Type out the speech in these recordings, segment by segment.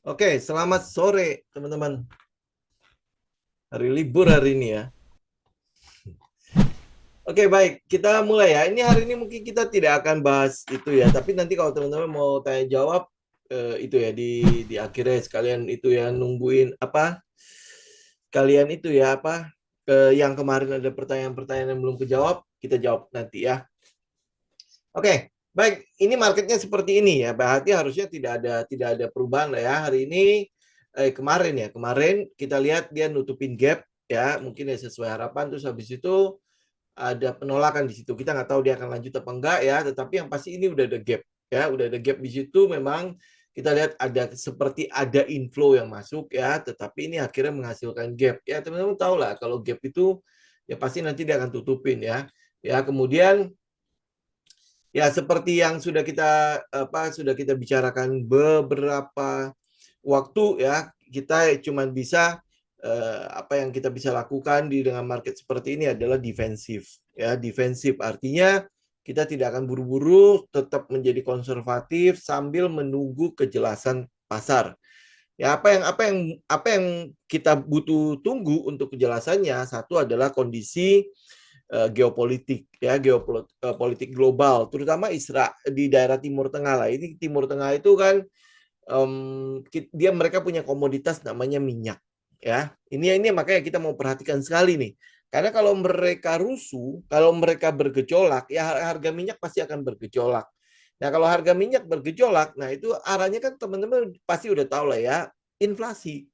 Oke, selamat sore teman-teman. Hari libur hari ini ya. Oke, baik. Kita mulai ya. Ini hari ini mungkin kita tidak akan bahas itu ya, tapi nanti kalau teman-teman mau tanya jawab itu ya di akhirnya sekalian itu ya nungguin apa? Kalian itu ya apa? Yang kemarin ada pertanyaan-pertanyaan yang belum kejawab, kita jawab nanti ya. Oke, baik. Ini marketnya seperti ini ya. Berarti harusnya tidak ada perubahan lah ya. Hari ini kemarin ya. Kemarin kita lihat dia nutupin gap ya. Mungkin ya sesuai harapan terus habis itu ada penolakan di situ. Kita nggak tahu dia akan lanjut apa enggak ya. Tetapi yang pasti ini udah ada gap ya. Udah ada gap di situ memang kita lihat ada seperti ada inflow yang masuk ya, tetapi ini akhirnya menghasilkan gap. Ya, teman-teman tahu lah kalau gap itu ya pasti nanti dia akan tutupin ya. Ya, kemudian ya, seperti yang sudah kita bicarakan beberapa waktu ya, kita cuma bisa apa yang kita bisa lakukan di dengan market seperti ini adalah defensif ya, defensif artinya kita tidak akan buru-buru, tetap menjadi konservatif sambil menunggu kejelasan pasar. Ya, apa yang kita butuh tunggu untuk kejelasannya, satu adalah kondisi geopolitik ya, geopolitik global terutama Israel di daerah Timur Tengah lah. Ini Timur Tengah itu kan mereka punya komoditas namanya minyak ya. Ini makanya kita mau perhatikan sekali nih. Karena kalau mereka rusuh, kalau mereka bergejolak, ya harga minyak pasti akan bergejolak. Nah, kalau harga minyak bergejolak, nah itu arahnya kan teman-teman pasti udah tahu lah ya, inflasi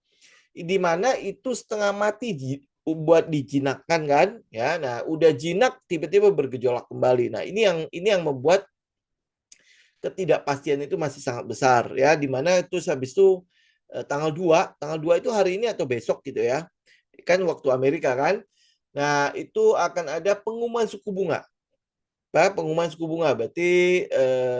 di mana itu setengah mati buat dijinakkan kan ya. Nah, udah jinak tiba-tiba bergejolak kembali. Nah, ini yang membuat ketidakpastian itu masih sangat besar ya, di mana itu habis itu tanggal 2 itu hari ini atau besok gitu ya. Kan waktu Amerika kan. Nah, itu akan ada pengumuman suku bunga. Pengumuman suku bunga berarti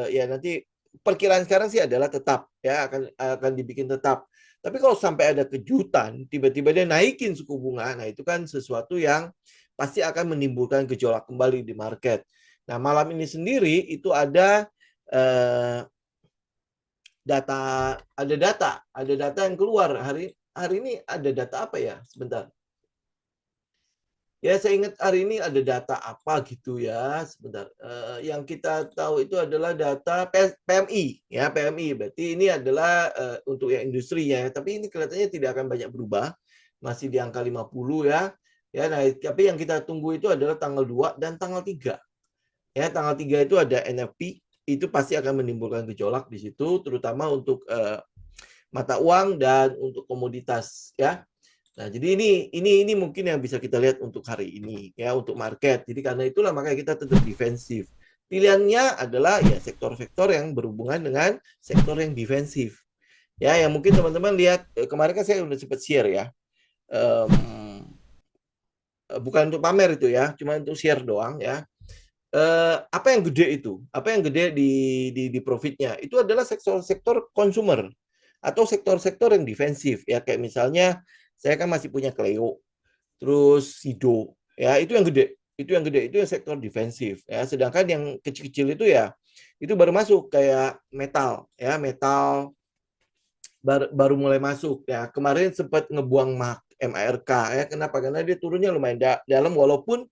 ya nanti perkiraan sekarang sih adalah tetap ya, akan dibikin tetap. Tapi kalau sampai ada kejutan, tiba-tiba dia naikin suku bunga, nah itu kan sesuatu yang pasti akan menimbulkan gejolak kembali di market. Nah, malam ini sendiri itu eh, data, ada data yang keluar hari hari ini. Ada data apa ya? Sebentar. Ya, saya ingat hari ini ada data apa gitu ya, sebentar. Yang kita tahu itu adalah data PMI, ya PMI. Berarti ini adalah untuk yang industrinya, tapi ini kelihatannya tidak akan banyak berubah, masih di angka 50 ya. Ya, nah, tapi yang kita tunggu itu adalah tanggal 2 dan tanggal 3. Ya, tanggal 3 itu ada NFP, itu pasti akan menimbulkan gejolak di situ, terutama untuk mata uang dan untuk komoditas ya. Nah, jadi ini mungkin yang bisa kita lihat untuk hari ini ya, untuk market. Jadi karena itulah makanya kita tetap defensif. Pilihannya adalah ya sektor-sektor yang berhubungan dengan sektor yang defensif. Ya, yang mungkin teman-teman lihat kemarin kan saya udah sempat share ya. Um, Bukan untuk pamer itu ya, cuma untuk share doang ya. Apa yang gede itu? Apa yang gede di profitnya? Itu adalah sektor-sektor consumer atau sektor-sektor yang defensif ya, kayak misalnya saya kan masih punya Cleo, terus Sido ya, itu yang sektor defensif ya, sedangkan yang kecil-kecil itu ya itu baru masuk kayak metal ya, metal baru mulai masuk ya. Kemarin sempat ngebuang MARK ya, kenapa? Karena dia turunnya lumayan dalam walaupun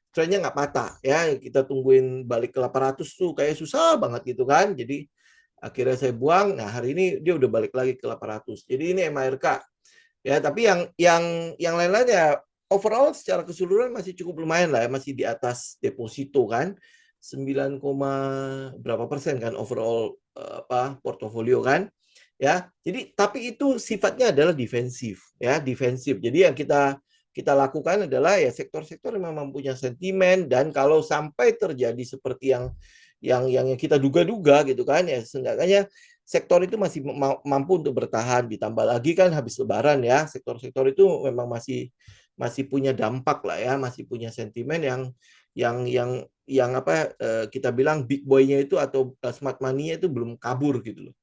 trennya nggak patah ya, kita tungguin balik ke 800 tuh kayak susah banget gitu kan. Jadi akhirnya saya buang. Nah, hari ini dia udah balik lagi ke 800. Jadi ini MARK ya, tapi yang lain-lain ya overall secara keseluruhan masih cukup lumayan lah ya, masih di atas deposito kan, 9, berapa persen kan overall portofolio kan ya. Jadi tapi itu sifatnya adalah defensif ya, defensif. Jadi yang kita lakukan adalah ya sektor-sektor yang memang punya sentimen, dan kalau sampai terjadi seperti yang kita duga-duga gitu kan ya, seenggaknya sektor itu masih mampu untuk bertahan. Ditambah lagi kan habis lebaran ya, sektor-sektor itu memang masih masih punya dampak lah ya, masih punya sentimen yang apa kita bilang big boy-nya itu atau smart money-nya itu belum kabur gitu loh.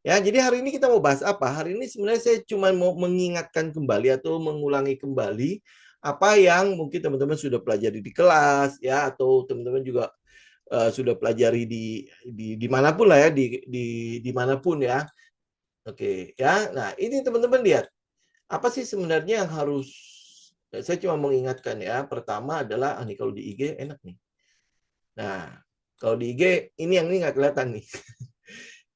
Ya, jadi hari ini kita mau bahas apa? Hari ini sebenarnya saya cuma mau mengingatkan kembali atau mengulangi kembali apa yang mungkin teman-teman sudah pelajari di kelas ya, atau teman-teman juga sudah pelajari di manapun lah ya, di manapun ya. Oke, ya. Nah, ini teman-teman lihat, apa sih sebenarnya yang harus saya cuma mengingatkan ya, pertama adalah, nih kalau di IG enak nih. Nah, kalau di IG ini nggak kelihatan nih.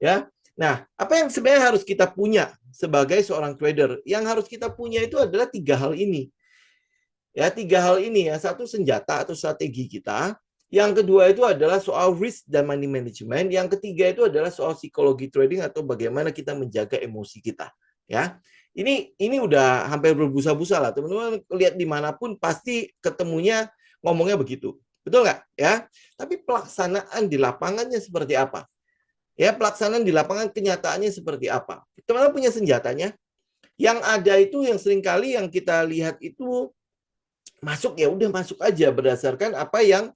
Ya. Nah, apa yang sebenarnya harus kita punya sebagai seorang trader? Yang harus kita punya itu adalah 3 hal ini. Ya, 3 hal ini ya. Satu, senjata atau strategi kita. Yang kedua itu adalah soal risk dan money management. Yang ketiga itu adalah soal psikologi trading atau bagaimana kita menjaga emosi kita. Ya, ini udah hampir berbusa-busa lah, teman-teman. Lihat dimanapun pasti ketemunya ngomongnya begitu, betul nggak? Ya, tapi pelaksanaan di lapangannya seperti apa? Ya, pelaksanaan di lapangan kenyataannya seperti apa? Teman-teman punya senjatanya. Yang ada itu yang seringkali yang kita lihat itu masuk ya udah masuk aja berdasarkan apa yang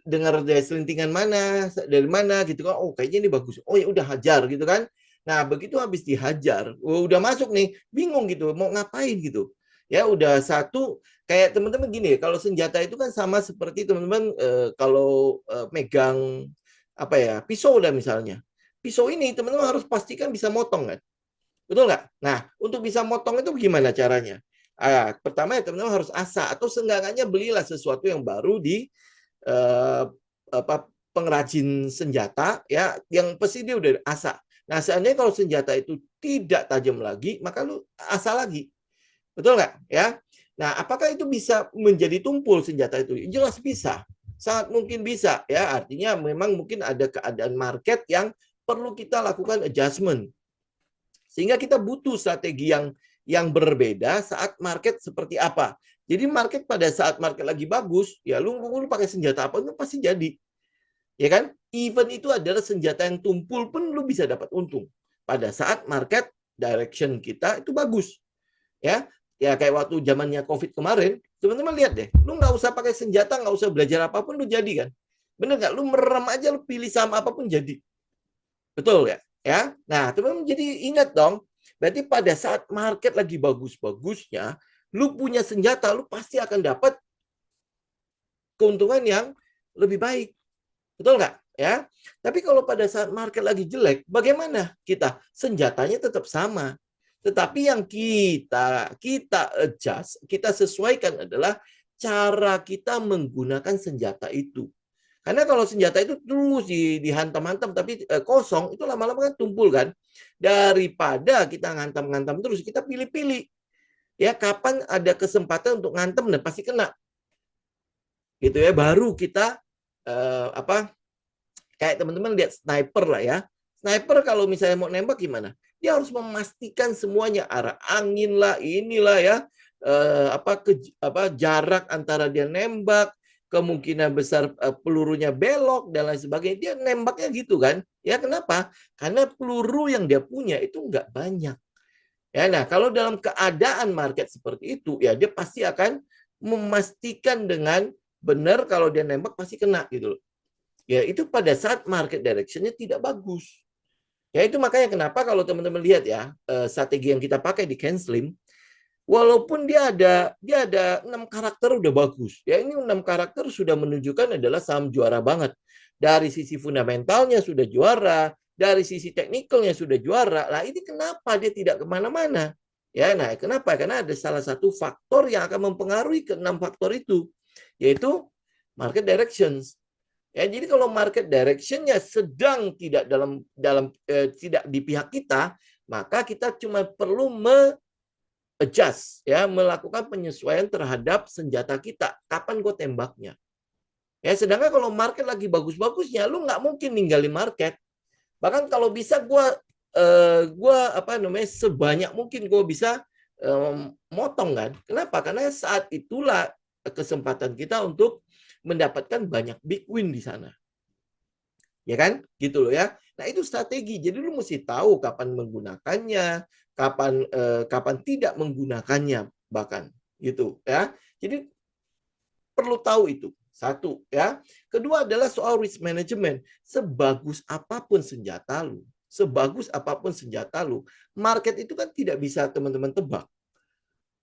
dengar dari selintingan mana, dari mana gitu kan. Oh, kayaknya ini bagus. Oh, ya udah hajar gitu kan. Nah, begitu habis dihajar, udah masuk nih, bingung gitu, mau ngapain gitu. Ya, udah satu kayak teman-teman gini, kalau senjata itu kan sama seperti teman-teman kalau megang apa ya, pisau udah misalnya. Pisau ini teman-teman harus pastikan bisa motong kan. Betul nggak? Nah, untuk bisa motong itu gimana caranya? Pertama ya teman-teman harus asah atau seenggaknya belilah sesuatu yang baru di eh, apa pengrajin senjata ya yang pasti dia udah asah. Nah, seandainya kalau senjata itu tidak tajam lagi, maka lu asah lagi. Betul nggak? Ya. Nah, apakah itu bisa menjadi tumpul senjata itu? Jelas bisa. Sangat mungkin bisa ya. Artinya memang mungkin ada keadaan market yang perlu kita lakukan adjustment. Sehingga kita butuh strategi yang berbeda saat market seperti apa. Jadi market pada saat market lagi bagus, ya lu pakai senjata apa itu pasti jadi. Ya kan? Even itu adalah senjata yang tumpul pun lu bisa dapat untung. Pada saat market direction kita itu bagus. Ya, ya kayak waktu zamannya COVID kemarin, teman-teman lihat deh, lu nggak usah pakai senjata, nggak usah belajar apapun, lu jadi kan? Bener nggak? Lu merem aja, lu pilih saham apapun jadi. Betul ya? Ya. Nah, teman-teman jadi ingat dong, berarti pada saat market lagi bagus-bagusnya, lu punya senjata, lu pasti akan dapat keuntungan yang lebih baik. Betul nggak? Ya. Tapi kalau pada saat market lagi jelek, bagaimana kita? Senjatanya tetap sama. Tetapi yang kita adjust, kita sesuaikan adalah cara kita menggunakan senjata itu. Karena kalau senjata itu terus dihantam-hantam tapi kosong, itu lama-lama kan tumpul kan. Daripada kita ngantam-ngantam terus, kita pilih-pilih. Ya, kapan ada kesempatan untuk ngantem dan pasti kena. Gitu ya, baru kita apa kayak teman-teman lihat sniper lah ya. Sniper kalau misalnya mau nembak gimana? Dia harus memastikan semuanya, arah angin lah, inilah ya, jarak antara dia nembak, kemungkinan besar pelurunya belok dan lain sebagainya. Dia nembaknya gitu kan? Ya kenapa? Karena peluru yang dia punya itu nggak banyak. Ya, nah kalau dalam keadaan market seperti itu, ya dia pasti akan memastikan dengan benar kalau dia nembak pasti kena gitu loh. Ya itu pada saat market direction-nya tidak bagus. Ya itu makanya kenapa kalau teman-teman lihat ya strategi yang kita pakai di CanSlim, walaupun dia ada 6 karakter udah bagus. Ya ini 6 karakter sudah menunjukkan adalah saham juara banget. Dari sisi fundamentalnya sudah juara, dari sisi teknikalnya sudah juara. Lah ini kenapa dia tidak kemana-mana? Ya, nah kenapa? Karena ada salah satu faktor yang akan mempengaruhi ke 6 faktor itu, yaitu market directions. Ya, jadi kalau market direction-nya sedang tidak tidak di pihak kita, maka kita cuma perlu adjust ya, melakukan penyesuaian terhadap senjata kita. Kapan gue tembaknya? Ya, sedangkan kalau market lagi bagus-bagusnya, lu nggak mungkin ninggalin market. Bahkan kalau bisa sebanyak mungkin gue bisa motong kan. Kenapa? Karena saat itulah kesempatan kita untuk mendapatkan banyak big win di sana. Ya kan? Gitu loh ya. Nah, itu strategi. Jadi lu mesti tahu kapan menggunakannya, kapan tidak menggunakannya bahkan gitu ya. Jadi perlu tahu itu. Satu ya. Kedua adalah soal risk management. Sebagus apapun senjata lu, sebagus apapun senjata lu, market itu kan tidak bisa teman-teman tebak.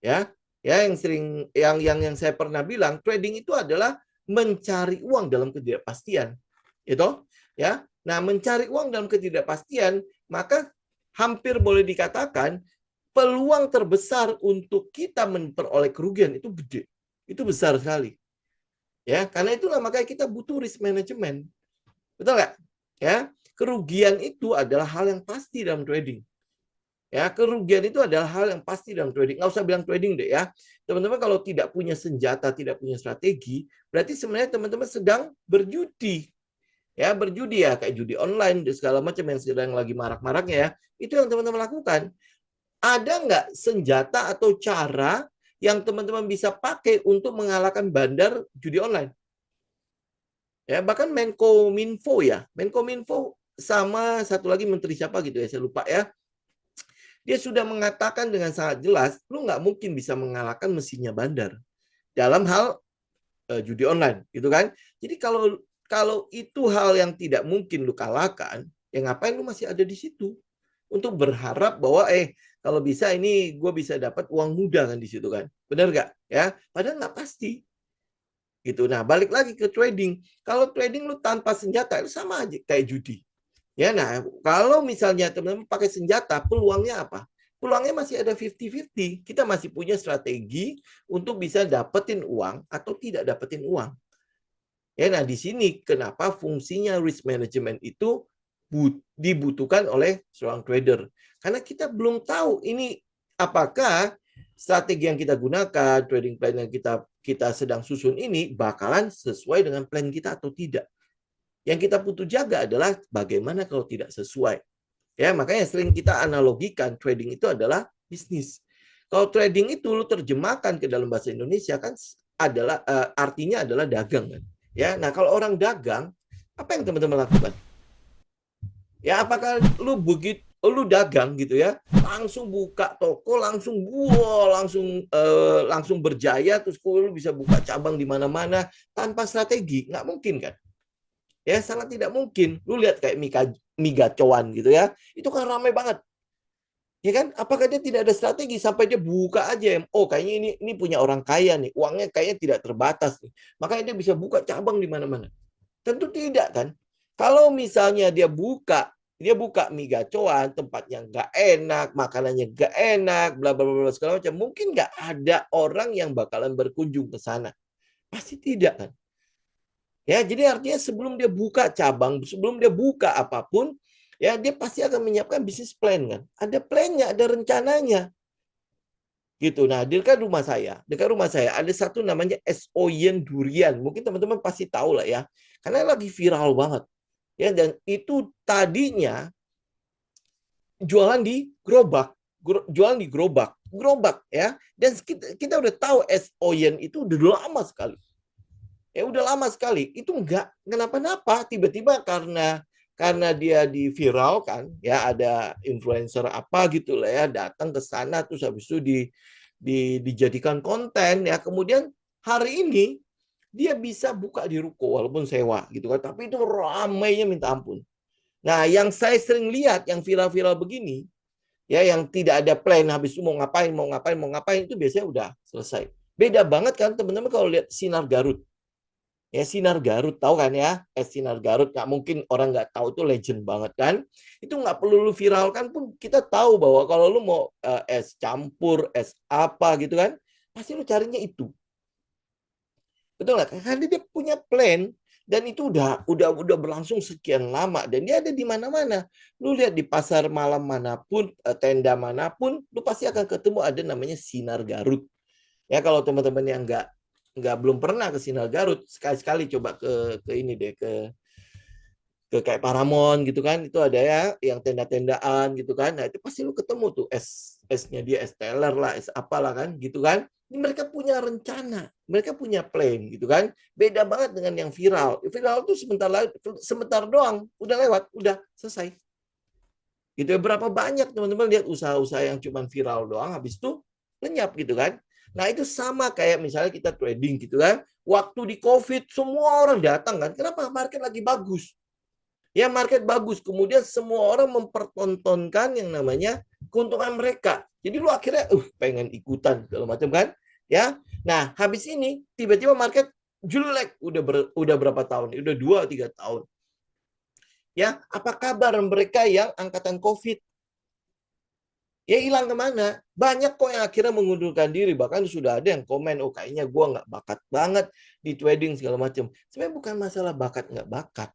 Ya. Ya yang saya pernah bilang, trading itu adalah mencari uang dalam ketidakpastian. Itu ya. Nah, mencari uang dalam ketidakpastian, maka hampir boleh dikatakan peluang terbesar untuk kita memperoleh kerugian itu gede. Itu besar sekali. Ya, karena itulah makanya kita butuh risk management. Betul nggak? Ya, kerugian itu adalah hal yang pasti dalam trading. Ya, kerugian itu adalah hal yang pasti dalam trading. Nggak usah bilang trading deh ya. Teman-teman kalau tidak punya senjata, tidak punya strategi, berarti sebenarnya teman-teman sedang berjudi. Ya, berjudi ya, kayak judi online, dan segala macam yang sedang lagi marak-maraknya ya. Itu yang teman-teman lakukan. Ada nggak senjata atau cara yang teman-teman bisa pakai untuk mengalahkan bandar judi online? Ya, bahkan Menkominfo ya. Menkominfo sama satu lagi menteri siapa gitu ya, saya lupa ya. Dia sudah mengatakan dengan sangat jelas, lu nggak mungkin bisa mengalahkan mesinnya bandar dalam hal judi online, gitu kan? Jadi kalau kalau itu hal yang tidak mungkin lu kalahkan, ya ngapain lu masih ada di situ? Untuk berharap bahwa kalau bisa ini gue bisa dapat uang muda kan di situ kan, benar nggak? Ya, padahal nggak pasti. Gitu. Nah, balik lagi ke trading. Kalau trading lu tanpa senjata itu sama aja kayak judi. Ya, nah, kalau misalnya teman-teman pakai senjata, peluangnya apa? Peluangnya masih ada 50-50. Kita masih punya strategi untuk bisa dapetin uang atau tidak dapetin uang. Ya, nah di sini kenapa fungsinya risk management itu dibutuhkan oleh seorang trader. Karena kita belum tahu ini apakah strategi yang kita gunakan, trading plan yang kita sedang susun ini bakalan sesuai dengan plan kita atau tidak. Yang kita butuh jaga adalah bagaimana kalau tidak sesuai. Ya, makanya sering kita analogikan trading itu adalah bisnis. Kalau trading itu lu terjemahkan ke dalam bahasa Indonesia kan adalah artinya adalah dagang kan. Ya, nah kalau orang dagang, apa yang teman-teman lakukan? Ya, apakah lu dagang gitu ya, langsung buka toko, langsung berjaya, terus lu bisa buka cabang di mana-mana tanpa strategi? Nggak mungkin kan? Ya, sangat tidak mungkin. Lu lihat kayak Mika Cowan gitu ya, itu kan ramai banget. Ya kan? Apakah dia tidak ada strategi sampai dia buka aja? Oh, kayaknya ini punya orang kaya nih, uangnya kayaknya tidak terbatas nih. Makanya dia bisa buka cabang di mana-mana. Tentu tidak kan? Kalau misalnya dia buka mie gacoan, tempatnya nggak enak, makanannya nggak enak, bla bla bla segala macam, mungkin nggak ada orang yang bakalan berkunjung ke sana. Pasti tidak kan? Ya, jadi artinya sebelum dia buka cabang, sebelum dia buka apapun, ya dia pasti akan menyiapkan bisnis plan kan. Ada plannya, ada rencananya. Gitu. Nah, dekat rumah saya ada satu namanya Es Oyen Durian. Mungkin teman-teman pasti tahu lah ya. Karena lagi viral banget. Ya, dan itu tadinya jualan di gerobak ya. Dan kita udah tahu Es Oyen itu udah lama sekali. Ya udah lama sekali. Itu enggak kenapa-napa, tiba-tiba karena dia diviralkan ya, ada influencer apa gitu lah ya datang ke sana, terus habis itu dijadikan konten ya, kemudian hari ini dia bisa buka di ruko walaupun sewa gitu kan, tapi itu ramainya minta ampun. Nah, yang saya sering lihat yang viral-viral begini ya, yang tidak ada plan, habis itu mau ngapain itu biasanya udah selesai. Beda banget kan teman-teman kalau lihat Sinar Garut. Ya, Sinar Garut tahu kan ya, Sinar Garut nggak mungkin orang nggak tahu, itu legend banget kan. Itu nggak perlu lu viralkan pun kita tahu bahwa kalau lu mau es campur, es apa gitu kan, pasti lu carinya itu. Betul nggak? Karena dia punya plan, dan itu udah berlangsung sekian lama, dan dia ada di mana-mana. Lu lihat di pasar malam manapun, tenda manapun, lu pasti akan ketemu ada namanya Sinar Garut. Ya, kalau teman-teman yang nggak belum pernah ke Sinar Garut, sekali-sekali coba ke ini deh, ke kayak Paramount gitu kan, itu ada ya yang tenda-tendaan gitu kan. Nah, itu pasti lu ketemu tuh esnya dia, es teler lah, es apalah kan gitu kan. Ini mereka punya rencana, mereka punya plan gitu kan. Beda banget dengan yang viral. Viral tuh sebentar doang, udah lewat, udah selesai. Gitu ya, berapa banyak teman-teman lihat usaha-usaha yang cuma viral doang, habis itu lenyap gitu kan. Nah, itu sama kayak misalnya kita trading gitu kan. Waktu di COVID semua orang datang kan. Kenapa? Market lagi bagus. Ya, market bagus. Kemudian semua orang mempertontonkan yang namanya keuntungan mereka. Jadi lu akhirnya pengen ikutan segala macam kan? Ya. Nah, habis ini tiba-tiba market jelek, udah berapa tahun? Udah 2-3 tahun. Ya, apa kabar mereka yang angkatan COVID? Ya hilang kemana? Banyak kok yang akhirnya mengundurkan diri. Bahkan sudah ada yang komen, oh kayaknya gue nggak bakat banget di trading segala macam. Sebenarnya bukan masalah bakat nggak bakat.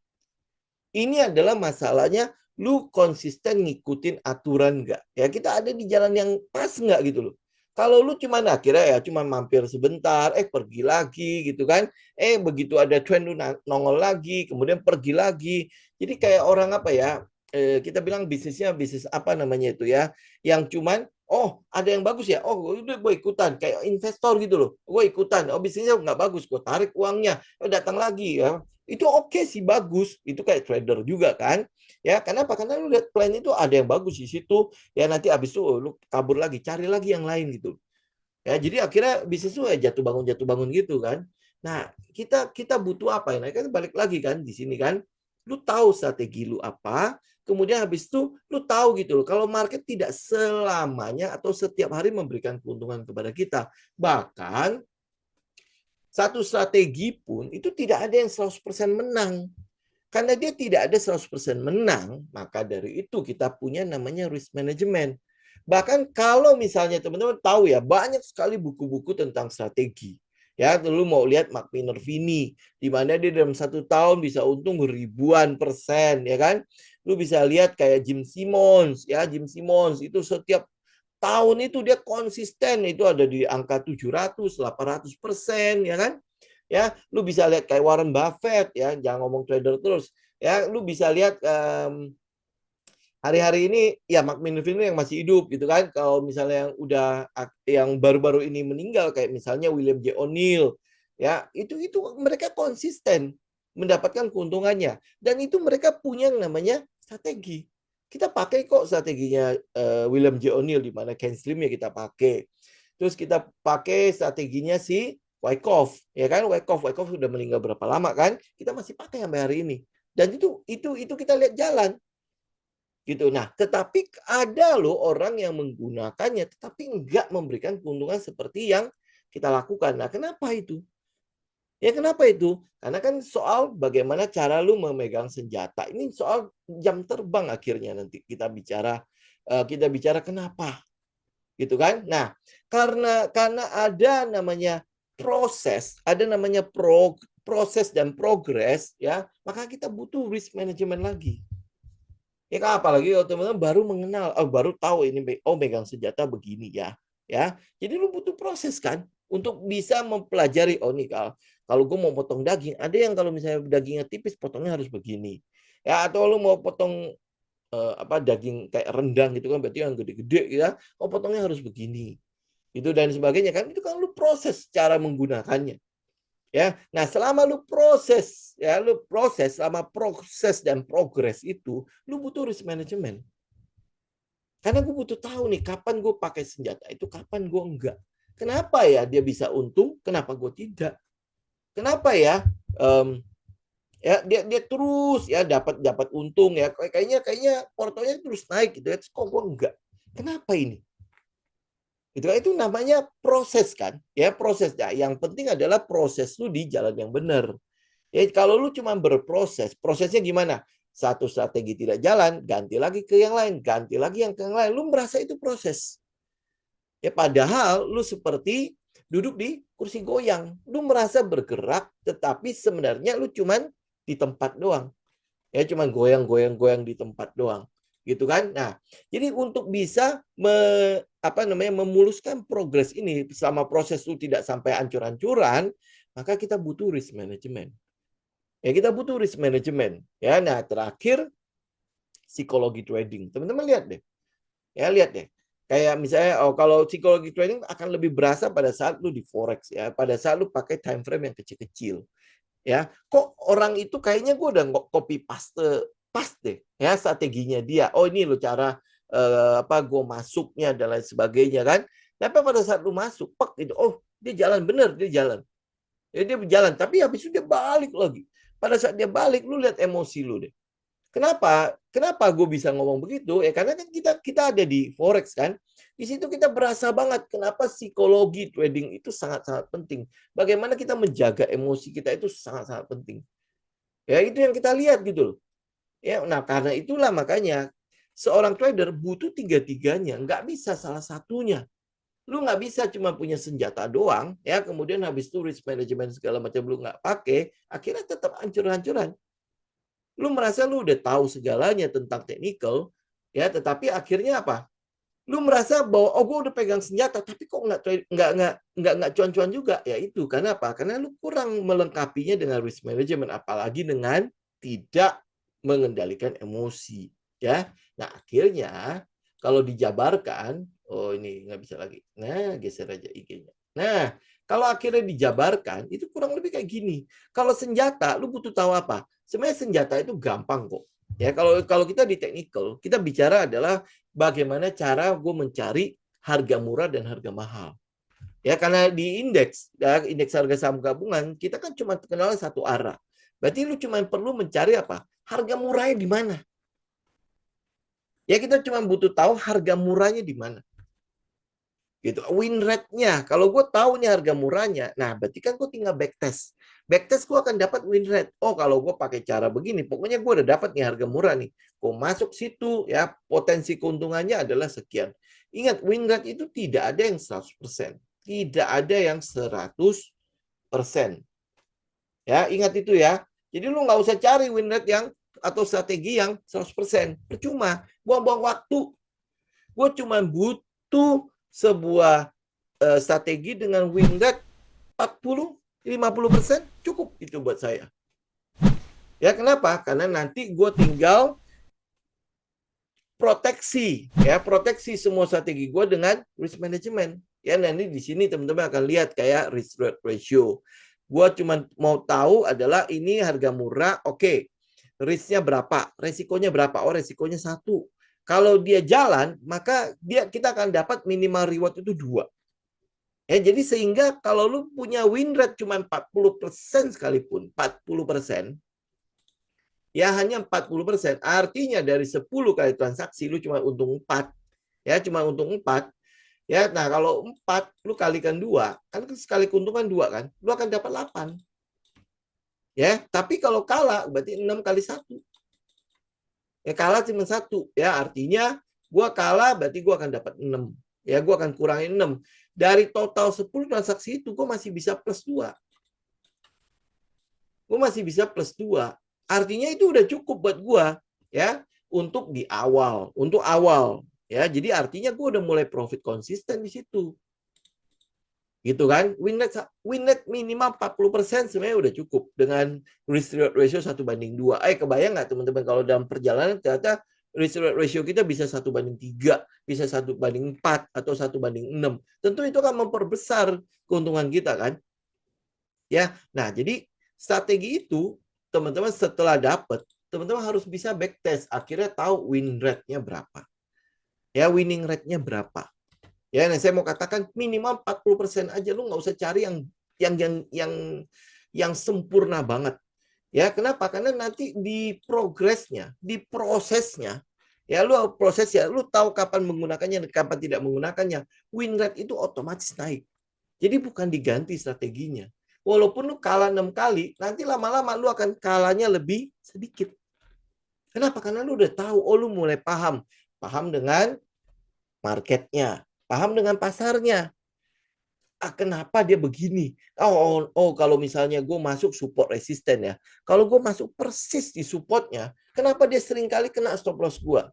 Ini adalah masalahnya lu konsisten ngikutin aturan nggak? Ya kita ada di jalan yang pas nggak gitu loh. Kalau lu cuma akhirnya ya cuma mampir sebentar, pergi lagi gitu kan. Begitu ada trend lu nongol lagi, kemudian pergi lagi. Jadi kayak orang apa ya? Kita bilang bisnisnya bisnis apa namanya itu ya? Yang cuman oh ada yang bagus ya, oh udah gue ikutan kayak investor gitu loh, gue ikutan, oh bisnisnya nggak bagus, gue tarik uangnya, datang lagi ya, itu oke sih bagus, itu kayak trader juga kan ya. Kenapa? Karena lu lihat plan itu ada yang bagus di situ ya, nanti abis itu lu kabur lagi cari lagi yang lain gitu ya, jadi akhirnya bisnis itu jatuh bangun gitu kan. Nah kita kita butuh apa ya, nah, kan balik lagi kan di sini kan, lu tahu strategi lu apa, kemudian habis itu lu tahu gitu loh kalau market tidak selamanya atau setiap hari memberikan keuntungan kepada kita, bahkan satu strategi pun itu tidak ada yang 100% menang. Karena dia tidak ada 100% menang, maka dari itu kita punya namanya risk management. Bahkan kalau misalnya teman-teman tahu ya, banyak sekali buku-buku tentang strategi. Ya, lu mau lihat Mark Minervini, di mana dia dalam 1 tahun bisa untung ribuan persen, ya kan? Lu bisa lihat kayak Jim Simmons, ya Jim Simmons itu setiap tahun itu dia konsisten itu ada di angka 700, 800%, ya kan? Ya, lu bisa lihat kayak Warren Buffett ya, jangan ngomong trader terus. Ya, lu bisa lihat hari-hari ini ya Mark Minervini yang masih hidup gitu kan. Kalau misalnya yang udah yang baru-baru ini meninggal kayak misalnya William J. O'Neill ya, itu mereka konsisten mendapatkan keuntungannya dan itu mereka punya yang namanya strategi. Kita pakai kok strateginya William J. O'Neill di mana Ken Slim ya kita pakai. Terus kita pakai strateginya si Wyckoff ya kan. Wyckoff sudah meninggal berapa lama kan? Kita masih pakai sampai hari ini. Dan itu kita lihat jalan gitu. Nah, tetapi ada loh orang yang menggunakannya tetapi enggak memberikan keuntungan seperti yang kita lakukan. Nah, kenapa itu? Ya kenapa itu? Karena kan soal bagaimana cara lu memegang senjata. Ini soal jam terbang akhirnya nanti kita bicara kenapa gitu kan. Nah, karena ada namanya proses, ada namanya proses dan progres ya, maka kita butuh risk management lagi. Ya kan apalagi kalau teman-teman baru mengenal, baru tahu ini megang senjata begini ya. Ya. Jadi lu butuh proses kan untuk bisa mempelajari nih kalau gue mau potong daging, ada yang kalau misalnya dagingnya tipis potongnya harus begini. Ya atau lu mau potong daging kayak rendang gitu kan berarti yang gede-gede ya. Potongnya harus begini. Itu dan sebagainya kan itu kan lu proses cara menggunakannya. Ya, nah selama lu proses, selama proses dan progres itu, lu butuh risk management. Karena gue butuh tahu nih, kapan gue pakai senjata itu, kapan gue enggak. Kenapa ya dia bisa untung, kenapa gue tidak? Kenapa ya? Ya dia terus ya dapat dapat untung ya, kayaknya portonya terus naik gitu ya, kok gue enggak? Kenapa ini? Itu namanya proses kan, ya proses. Ya, yang penting adalah proses lu di jalan yang benar. Ya, kalau lu cuma berproses, prosesnya gimana? Satu strategi tidak jalan, ganti lagi ke yang lain, ganti lagi yang ke yang lain. Lu merasa itu proses. Ya padahal lu seperti duduk di kursi goyang. Lu merasa bergerak, tetapi sebenarnya lu cuma di tempat doang. Ya cuma goyang-goyang-goyang di tempat doang. Gitu kan? Nah, jadi untuk bisa memuluskan progres ini selama proses lu tidak sampai ancur-ancuran, maka kita butuh risk management. Ya kita butuh risk management. Ya, nah terakhir psikologi trading. Teman-teman lihat deh. Ya lihat deh. Kayak misalnya kalau psikologi trading akan lebih berasa pada saat lu di forex ya, pada saat lu pakai time frame yang kecil-kecil. Ya, kok orang itu kayaknya gue udah nggak copy paste deh ya strateginya dia. Oh ini lo cara gue masuknya dan lain sebagainya kan. Tapi pada saat lu masuk, pak itu, oh dia jalan bener, dia jalan. Ya, dia berjalan, tapi habis itu dia balik lagi. Pada saat dia balik, lu lihat emosi lu deh. Kenapa? Kenapa gue bisa ngomong begitu? Ya karena kan kita ada di forex kan. Di situ kita berasa banget kenapa psikologi trading itu sangat-sangat penting. Bagaimana kita menjaga emosi kita itu sangat-sangat penting. Ya itu yang kita lihat gitu loh. Ya, nah karena itulah makanya seorang trader butuh tiga-tiganya, nggak bisa salah satunya. Lu nggak bisa cuma punya senjata doang, ya kemudian habis itu risk management segala macam lu nggak pakai, akhirnya tetap hancur-hancuran. Lu merasa lu udah tahu segalanya tentang technical, ya tetapi akhirnya apa? Lu merasa bahwa gue udah pegang senjata, tapi kok nggak cuan-cuan juga. Ya itu karena apa? Karena lu kurang melengkapinya dengan risk management, apalagi dengan tidak mengendalikan emosi, ya. Nah akhirnya kalau dijabarkan, oh ini nggak bisa lagi. Nah geser aja IG-nya. Nah kalau akhirnya dijabarkan, itu kurang lebih kayak gini. Kalau senjata, lu butuh tahu apa? Sebenarnya senjata itu gampang kok. Ya kalau kita di technical, kita bicara adalah bagaimana cara gue mencari harga murah dan harga mahal. Ya karena di indeks, ya, indeks harga saham gabungan, kita kan cuma kenal satu arah. Berarti lu cuma perlu mencari apa? Harga murahnya di mana? Ya kita cuma butuh tahu harga murahnya di mana. Gitu. Win rate-nya. Kalau gue tahu nih harga murahnya, nah berarti kan gue tinggal backtest. Backtest gue akan dapat win rate. Oh kalau gue pakai cara begini, pokoknya gue udah dapat nih harga murah nih. Gue masuk situ, ya potensi keuntungannya adalah sekian. Ingat, win rate itu tidak ada yang 100%. Tidak ada yang 100%. Ya, ingat itu ya. Jadi lu nggak usah cari win rate yang atau strategi yang 100%. Percuma, buang-buang waktu. Gue cuma butuh sebuah strategi dengan win rate 40-50% cukup itu buat saya. Ya kenapa? Karena nanti gue tinggal proteksi semua strategi gue dengan risk management. Ya nanti di sini teman-teman akan lihat kayak risk ratio. Gue cuma mau tahu adalah ini harga murah, oke. Risknya berapa? Resikonya berapa? Oh resikonya 1. Kalau dia jalan, maka kita akan dapat minimal reward itu 2. Ya, jadi sehingga kalau lu punya win rate cuma 40% sekalipun, 40%, ya hanya 40%, artinya dari 10 kali transaksi lu cuma untung 4. Ya, cuma untung 4. Ya, nah kalau 4 lu kalikan 2, kan sekali keuntungan 2 kan, lu akan dapat 8. Ya, tapi kalau kalah berarti 6 kali 1. Ya kalah cuma 1, ya artinya gua kalah berarti gua akan dapat 6. Ya, gua akan kurangin 6. Dari total 10 transaksi itu, gue masih bisa plus 2. Gue masih bisa plus 2. Artinya itu udah cukup buat gue. Ya, untuk di awal. Untuk awal. Ya, jadi artinya gue udah mulai profit konsisten di situ. Gitu kan. Win rate minimal 40% sebenarnya udah cukup. Dengan risk reward ratio 1/2. Kebayang nggak teman-teman kalau dalam perjalanan ternyata risk reward ratio kita bisa 1/3, bisa 1/4, atau 1/6. Tentu itu akan memperbesar keuntungan kita kan. Ya, nah jadi strategi itu teman-teman setelah dapat, teman-teman harus bisa backtest. Akhirnya tahu win rate-nya berapa. Ya, winning rate-nya berapa. Ya, nah saya mau katakan minimal 40% aja, lu nggak usah cari yang sempurna banget. Ya, kenapa? Karena nanti di progresnya, di prosesnya, ya lu proses ya, lu tahu kapan menggunakannya dan kapan tidak menggunakannya. Win rate itu otomatis naik. Jadi bukan diganti strateginya. Walaupun lu kalah 6 kali, nanti lama-lama lu akan kalahnya lebih sedikit. Kenapa? Karena lu udah tahu, oh lu mulai paham. Paham dengan marketnya, paham dengan pasarnya. Kenapa dia begini? Kalau misalnya gue masuk support resisten ya. Kalau gue masuk persis di supportnya, kenapa dia sering kali kena stop loss gue?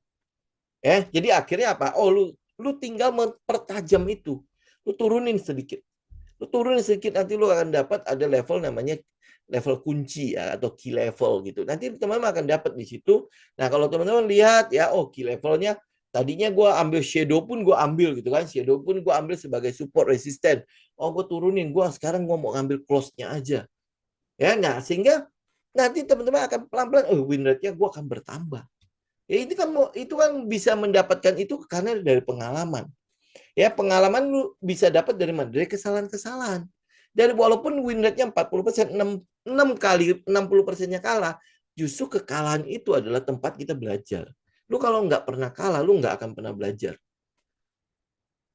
Jadi akhirnya apa? Lu tinggal mempertajam itu. Lu turunin sedikit. Lu turunin sedikit, nanti lu akan dapat ada level namanya level kunci ya, atau key level gitu. Nanti teman-teman akan dapat di situ. Nah kalau teman-teman lihat ya, key levelnya tadinya gue ambil shadow pun gue ambil gitu kan, shadow pun gue ambil sebagai support resisten. Gue turunin, sekarang gue mau ngambil close-nya aja. Ya, nah sehingga nanti teman-teman akan pelan-pelan, win rate-nya gue akan bertambah. Ya itu kan bisa mendapatkan itu karena dari pengalaman. Ya, pengalaman lu bisa dapat dari mana? Dari kesalahan-kesalahan. Dari walaupun win rate-nya 40%, 6 kali 60%-nya kalah, justru kekalahan itu adalah tempat kita belajar. Lu kalau nggak pernah kalah, lu nggak akan pernah belajar.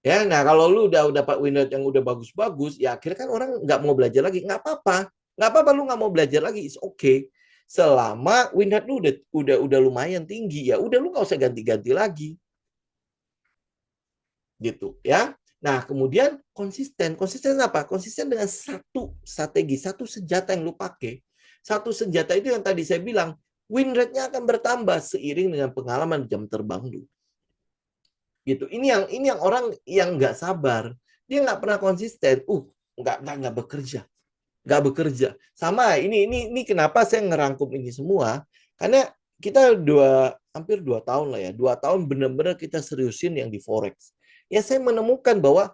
Ya, nah kalau lu udah dapat win rate yang udah bagus-bagus, ya akhirnya kan orang nggak mau belajar lagi. Nggak apa-apa. Nggak apa-apa lu nggak mau belajar lagi, it's okay. selama win rate lu udah lumayan tinggi, ya udah lu nggak usah ganti-ganti lagi. Gitu ya. Nah, kemudian konsisten. Konsisten apa? Konsisten dengan satu strategi, satu senjata yang lu pakai. Satu senjata itu yang tadi saya bilang, win rate-nya akan bertambah seiring dengan pengalaman jam terbang lu. Gitu. Ini yang orang yang nggak sabar. Dia nggak pernah konsisten. Nggak bekerja. Nggak bekerja. Sama, ini kenapa saya ngerangkum ini semua. Karena kita hampir 2 tahun lah ya. 2 tahun benar-benar kita seriusin yang di Forex. Ya saya menemukan bahwa,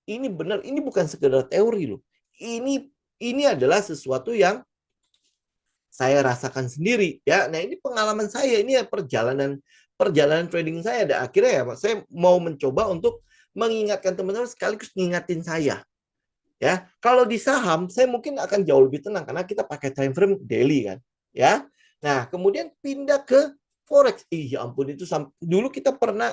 ini benar, ini bukan sekedar teori loh. Ini adalah sesuatu yang saya rasakan sendiri ya. Nah, ini pengalaman saya, ini ya perjalanan trading saya. Dan akhirnya ya saya mau mencoba untuk mengingatkan teman-teman sekaligus ngingatin saya. Ya, kalau di saham saya mungkin akan jauh lebih tenang karena kita pakai time frame daily kan. Ya. Nah, kemudian pindah ke Forex. Ya ampun, itu dulu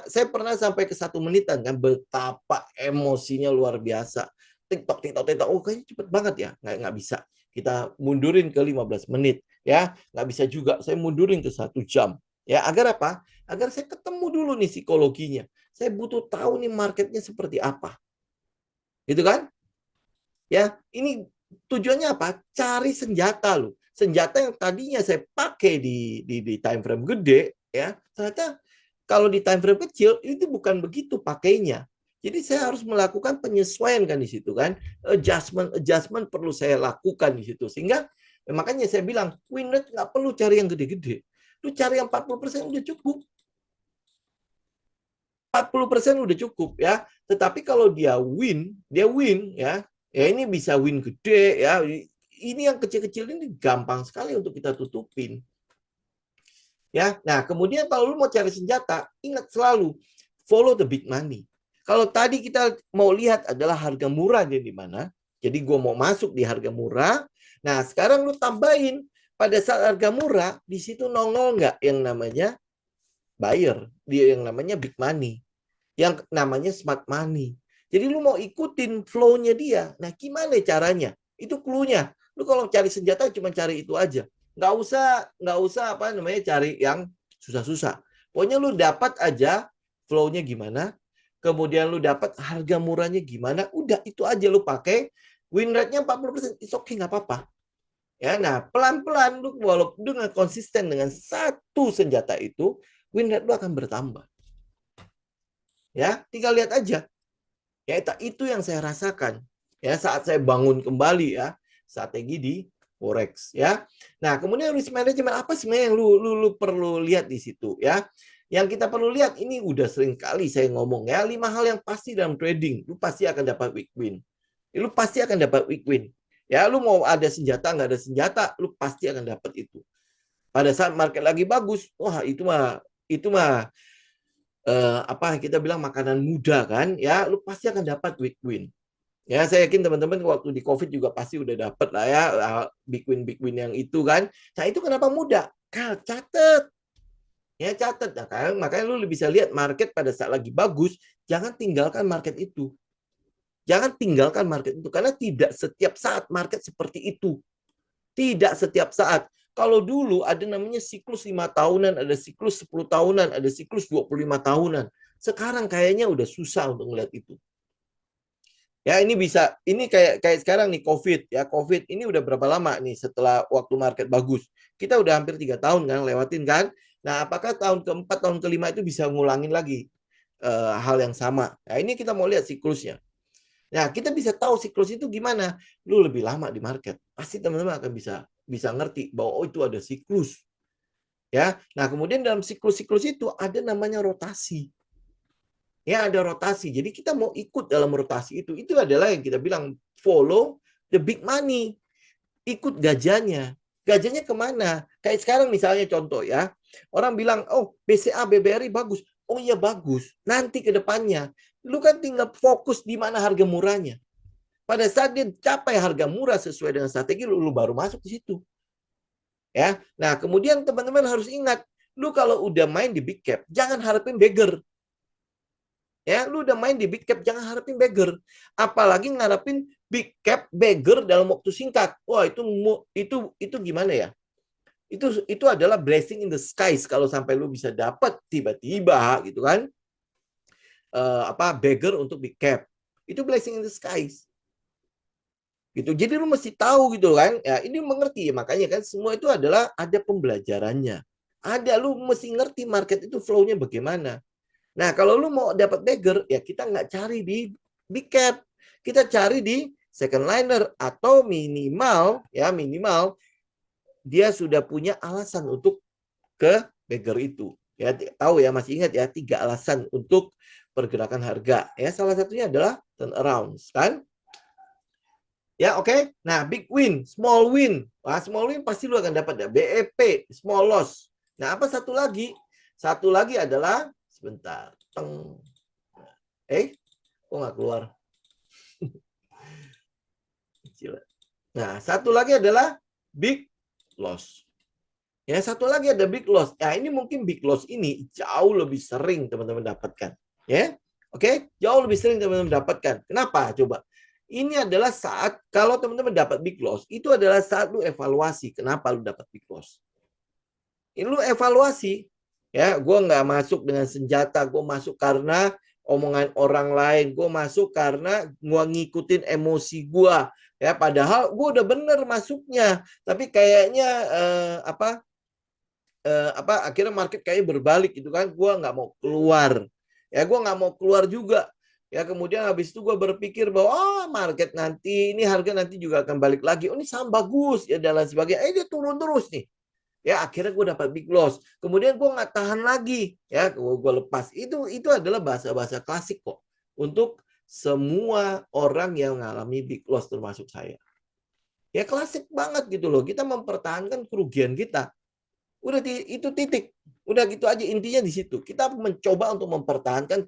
saya pernah sampai ke 1 menitan kan, betapa emosinya luar biasa. TikTok. Oh, kayaknya cepet banget ya. Nggak bisa. Kita mundurin ke 15 menit. Ya, nggak bisa juga. Saya mundurin ke 1 jam. Ya, agar apa? Agar saya ketemu dulu nih psikologinya. Saya butuh tahu nih marketnya seperti apa. Gitu kan? Ya, ini tujuannya apa? Cari senjata loh. Senjata yang tadinya saya pakai di time frame gede, ya, ternyata kalau di time frame kecil itu bukan begitu pakainya. Jadi saya harus melakukan penyesuaian kan di situ kan, adjustment perlu saya lakukan di situ, sehingga makanya saya bilang win rate nggak perlu cari yang gede-gede, lu cari yang 40% udah cukup. 40% udah cukup ya. Tetapi kalau dia win ya. Ya ini bisa win gede ya. Ini yang kecil-kecil ini gampang sekali untuk kita tutupin. Ya. Nah, kemudian kalau lu mau cari senjata, ingat selalu follow the big money. Kalau tadi kita mau lihat adalah harga murah di mana. Jadi gue mau masuk di harga murah. Nah, sekarang lu tambahin pada saat harga murah, di situ nongol nggak yang namanya buyer, dia yang namanya big money, yang namanya smart money. Jadi lu mau ikutin flow-nya dia. Nah, gimana caranya? Itu clue-nya. Lu kalau cari senjata cuma cari itu aja. Nggak usah apa namanya cari yang susah-susah. Pokoknya lu dapat aja flow-nya gimana, kemudian lu dapat harga murahnya gimana, udah itu aja lu pakai. Win rate-nya 40%, it's okay, nggak apa-apa. Ya, nah pelan-pelan lu walaupun dengan konsisten dengan satu senjata itu, win rate lu akan bertambah. Ya, tinggal lihat aja. Ya, itu yang saya rasakan. Ya, saat saya bangun kembali ya, strategi di Forex ya. Nah, kemudian risk management apa sebenarnya yang lu perlu lihat di situ ya. Yang kita perlu lihat ini udah sering kali saya ngomong ya, 5 hal yang pasti dalam trading. Lu pasti akan dapat weak win. Lu pasti akan dapat weak win. Ya, lu mau ada senjata nggak ada senjata, lu pasti akan dapat itu. Pada saat market lagi bagus, wah itu mah apa kita bilang makanan muda kan ya, lu pasti akan dapat big win ya. Saya yakin teman-teman waktu di COVID juga pasti udah dapat lah ya, big win yang itu kan. Nah, itu kenapa mudah? Catat ya, catat. Nah, kan makanya lu bisa lihat market pada saat lagi bagus, jangan tinggalkan market itu. Jangan tinggalkan market itu karena tidak setiap saat market seperti itu. Tidak setiap saat. Kalau dulu ada namanya siklus 5 tahunan, ada siklus 10 tahunan, ada siklus 25 tahunan. Sekarang kayaknya udah susah untuk melihat itu. Ya, ini kayak sekarang nih COVID ya. COVID ini udah berapa lama nih setelah waktu market bagus? Kita udah hampir 3 tahun kan lewatin kan. Nah, apakah tahun keempat, tahun kelima itu bisa ngulangin lagi hal yang sama? Nah, ini kita mau lihat siklusnya. Nah, kita bisa tahu siklus itu gimana. Lu lebih lama di market, pasti teman-teman akan bisa ngerti bahwa itu ada siklus. Ya. Nah, kemudian dalam siklus-siklus itu ada namanya rotasi. Ya, ada rotasi. Jadi kita mau ikut dalam rotasi itu. Itu adalah yang kita bilang follow the big money. Ikut gajahnya. Gajahnya kemana? Kayak sekarang misalnya contoh ya. Orang bilang, oh BCA, BBRI bagus. Oh iya bagus. Nanti ke depannya. Lu kan tinggal fokus di mana harga murahnya. Pada saat dia capai harga murah sesuai dengan strategi, lu baru masuk di situ. Ya. Nah, kemudian teman-teman harus ingat, lu kalau udah main di big cap, jangan harapin beggar. Ya, lu udah main di big cap, jangan harapin beggar. Apalagi ngarepin big cap beggar dalam waktu singkat. Wah, itu gimana ya? Itu adalah blessing in the skies kalau sampai lu bisa dapat tiba-tiba gitu kan. Beggar untuk big cap. Itu blessing in the skies. Gitu. Jadi lu mesti tahu gitu kan. Ya, ini mengerti makanya kan semua itu adalah ada pembelajarannya. Ada lu mesti ngerti market itu flow-nya bagaimana. Nah, kalau lu mau dapat beggar ya kita nggak cari di big cap. Kita cari di second liner atau minimal dia sudah punya alasan untuk ke beggar itu. Ya, tahu ya, masih ingat ya 3 alasan untuk pergerakan harga. Ya, salah satunya adalah turnarounds kan. Ya, oke. Nah, big win, small win. Wah, small win pasti lu akan dapat ya. BEP, small loss. Nah, apa satu lagi? Satu lagi adalah sebentar. Teng. Kok nggak keluar? Nah, satu lagi adalah big loss. Ya, satu lagi ada big loss. Nah, ini mungkin big loss ini jauh lebih sering teman-teman dapatkan. Ya, oke? Jauh lebih sering teman-teman dapatkan. Kenapa? Coba. Ini adalah saat, kalau teman-teman dapat big loss, itu adalah saat lu evaluasi. Kenapa lu dapat big loss? Ini lu evaluasi. Ya, gue nggak masuk dengan senjata. Gue masuk karena omongan orang lain. Gue masuk karena gue ngikutin emosi gue. Ya, padahal gue udah bener masuknya. Tapi kayaknya akhirnya market kayak berbalik gitu kan, gue nggak mau keluar ya, gue nggak mau keluar juga ya. Kemudian habis itu gue berpikir bahwa market nanti ini harga nanti juga akan balik lagi, ini saham bagus ya dan lain sebagainya, dia turun terus nih ya, akhirnya gue dapat big loss, kemudian gue nggak tahan lagi ya, gue lepas. Itu adalah bahasa-bahasa klasik kok untuk semua orang yang mengalami big loss termasuk saya ya, klasik banget gitu loh. Kita mempertahankan kerugian kita. Udah itu titik. Udah gitu aja, intinya di situ. Kita mencoba untuk mempertahankan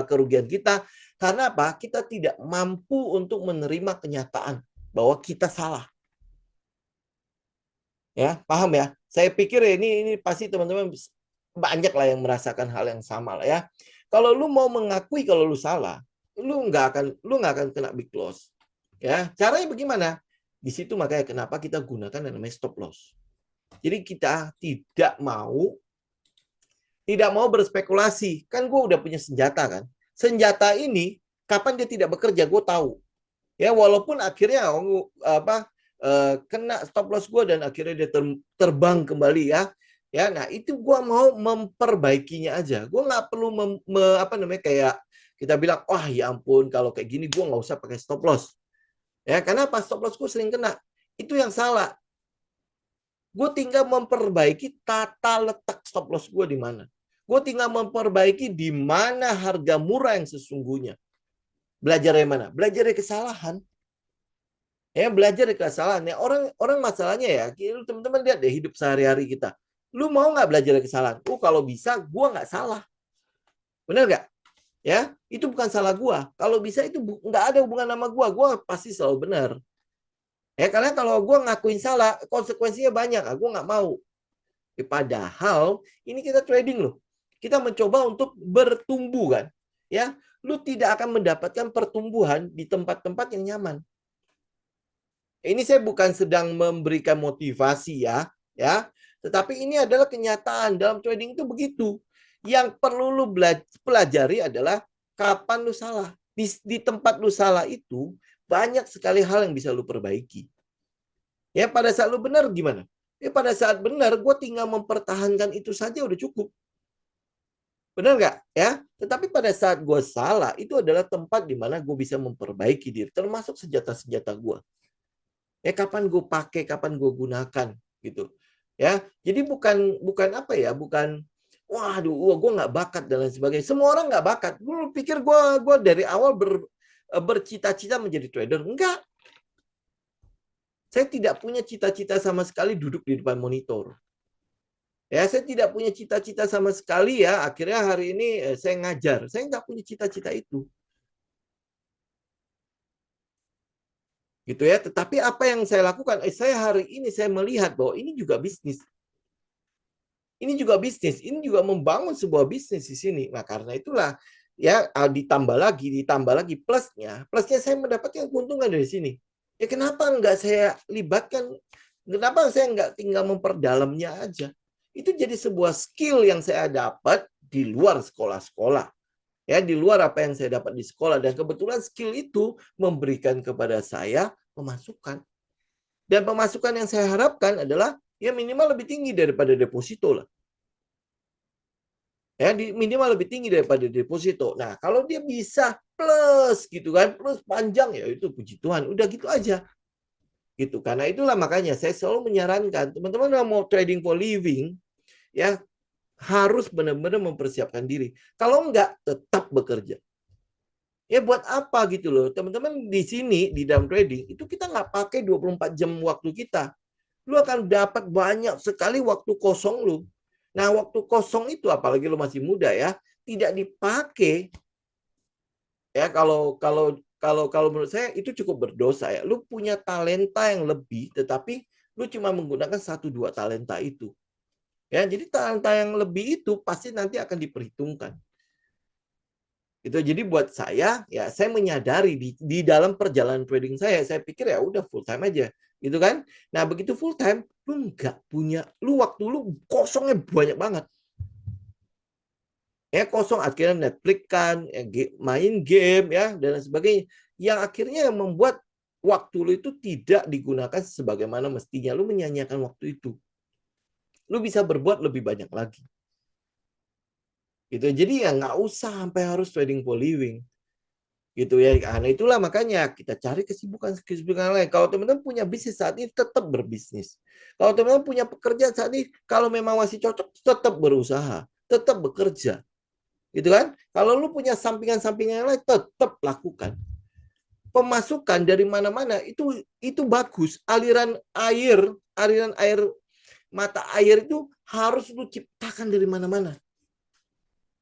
kerugian kita karena apa? Kita tidak mampu untuk menerima kenyataan bahwa kita salah. Ya, paham ya? Saya pikir ya, ini pasti teman-teman banyak lah yang merasakan hal yang sama lah ya. Kalau lu mau mengakui kalau lu salah, lu nggak akan kena big loss. Ya, caranya bagaimana? Di situ makanya kenapa kita gunakan yang namanya stop loss. Jadi kita tidak mau berspekulasi. Kan gue udah punya senjata kan. Senjata ini kapan dia tidak bekerja gue tahu. Ya walaupun akhirnya kena stop loss gue dan akhirnya dia terbang kembali ya. Ya, nah itu gue mau memperbaikinya aja. Gue nggak perlu kayak kita bilang, wah ya ampun kalau kayak gini gue nggak usah pakai stop loss. Ya, karena pas stop loss gue sering kena. Itu yang salah. Gue tinggal memperbaiki tata letak stop loss gue di mana. Gue tinggal memperbaiki di mana harga murah yang sesungguhnya. Belajar dari mana? Belajar dari kesalahan. Ya, belajar dari kesalahan. Ya, orang masalahnya ya, teman-teman lihat deh hidup sehari-hari kita. Lu mau nggak belajar dari kesalahan? Kalau bisa, gue nggak salah. Benar nggak? Ya, itu bukan salah gue. Kalau bisa itu nggak ada hubungan sama gue. Gue pasti selalu benar. Ya, karena kalau gue ngakuin salah, konsekuensinya banyak. Gue nggak mau. Padahal ini kita trading loh. Kita mencoba untuk bertumbuh kan. Ya, lu tidak akan mendapatkan pertumbuhan di tempat-tempat yang nyaman. Ini saya bukan sedang memberikan motivasi ya. Tetapi ini adalah kenyataan dalam trading itu begitu. Yang perlu lu pelajari adalah kapan lu salah. Di tempat lu salah itu banyak sekali hal yang bisa lu perbaiki. Ya, pada saat lu benar gimana? Ya, pada saat benar, gue tinggal mempertahankan itu saja udah cukup. Benar nggak? Ya, tetapi pada saat gue salah, itu adalah tempat di mana gue bisa memperbaiki diri, termasuk senjata-senjata gue. Ya, kapan gue pakai, kapan gue gunakan, gitu. Ya, jadi bukan waduh, gue nggak bakat dan lain sebagainya. Semua orang nggak bakat. Gue pikir gue dari awal bercita-cita menjadi trader. Enggak. Saya tidak punya cita-cita sama sekali duduk di depan monitor. Ya, saya tidak punya cita-cita sama sekali ya. Akhirnya hari ini saya ngajar. Saya nggak punya cita-cita itu. Gitu ya. Tetapi apa yang saya lakukan? Saya hari ini saya melihat bahwa ini juga bisnis. Ini juga bisnis. Ini juga membangun sebuah bisnis di sini. Nah, karena itulah ya ditambah lagi plusnya. Plusnya saya mendapatkan keuntungan dari sini. Ya kenapa nggak saya libatkan Kenapa saya nggak tinggal memperdalamnya aja? Itu jadi sebuah skill yang saya dapat di luar sekolah-sekolah. Ya, di luar apa yang saya dapat di sekolah. Dan kebetulan skill itu memberikan kepada saya pemasukan. Dan pemasukan yang saya harapkan adalah ya minimal lebih tinggi daripada deposito lah. Ya, minimal lebih tinggi daripada deposito. Nah, kalau dia bisa plus gitu kan, plus panjang ya itu puji Tuhan, udah gitu aja. Gitu. Karena itulah makanya saya selalu menyarankan teman-teman yang mau trading for living ya harus benar-benar mempersiapkan diri. Kalau enggak tetap bekerja. Ya buat apa gitu loh. Teman-teman di sini di dalam trading itu kita nggak pakai 24 jam waktu kita. Lu akan dapat banyak sekali waktu kosong lu. Nah, waktu kosong itu apalagi lu masih muda ya, tidak dipakai ya kalau menurut saya itu cukup berdosa ya. Lu punya talenta yang lebih tetapi lu cuma menggunakan 1-2 talenta itu. Ya, jadi talenta yang lebih itu pasti nanti akan diperhitungkan. Itu jadi buat saya ya saya menyadari di dalam perjalanan trading saya pikir ya udah full time aja gitu kan. Nah, begitu full time lu nggak punya waktu lu kosongnya banyak banget. Ya kosong akhirnya Netflix kan, ya, main game ya dan sebagainya. Yang akhirnya membuat waktu lu itu tidak digunakan sebagaimana mestinya. Lu menyanyiakan waktu itu. Lu bisa berbuat lebih banyak lagi. Gitu. Jadi ya nggak usah sampai harus trading for living. Gitu ya. Karena itulah makanya kita cari kesibukan lain. Kalau teman-teman punya bisnis saat ini tetap berbisnis. Kalau teman-teman punya pekerjaan saat ini kalau memang masih cocok tetap berusaha, tetap bekerja. Gitu kan? Kalau lu punya sampingan-sampingan lain tetap lakukan. Pemasukan dari mana-mana itu bagus. Aliran air mata air itu harus lu ciptakan dari mana-mana.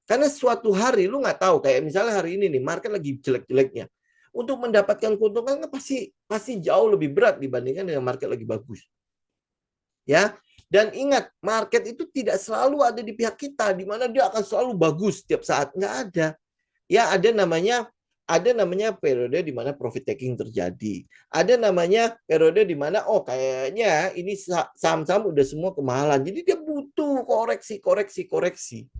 Karena suatu hari lu nggak tahu kayak misalnya hari ini nih market lagi jelek-jeleknya. Untuk mendapatkan keuntungan kan pasti jauh lebih berat dibandingkan dengan market lagi bagus. Ya. Dan ingat, market itu tidak selalu ada di pihak kita di mana dia akan selalu bagus setiap saat, nggak ada. Ya, ada namanya periode di mana profit taking terjadi. Ada namanya periode di mana kayaknya ini saham-saham udah semua kemahalan. Jadi dia butuh koreksi.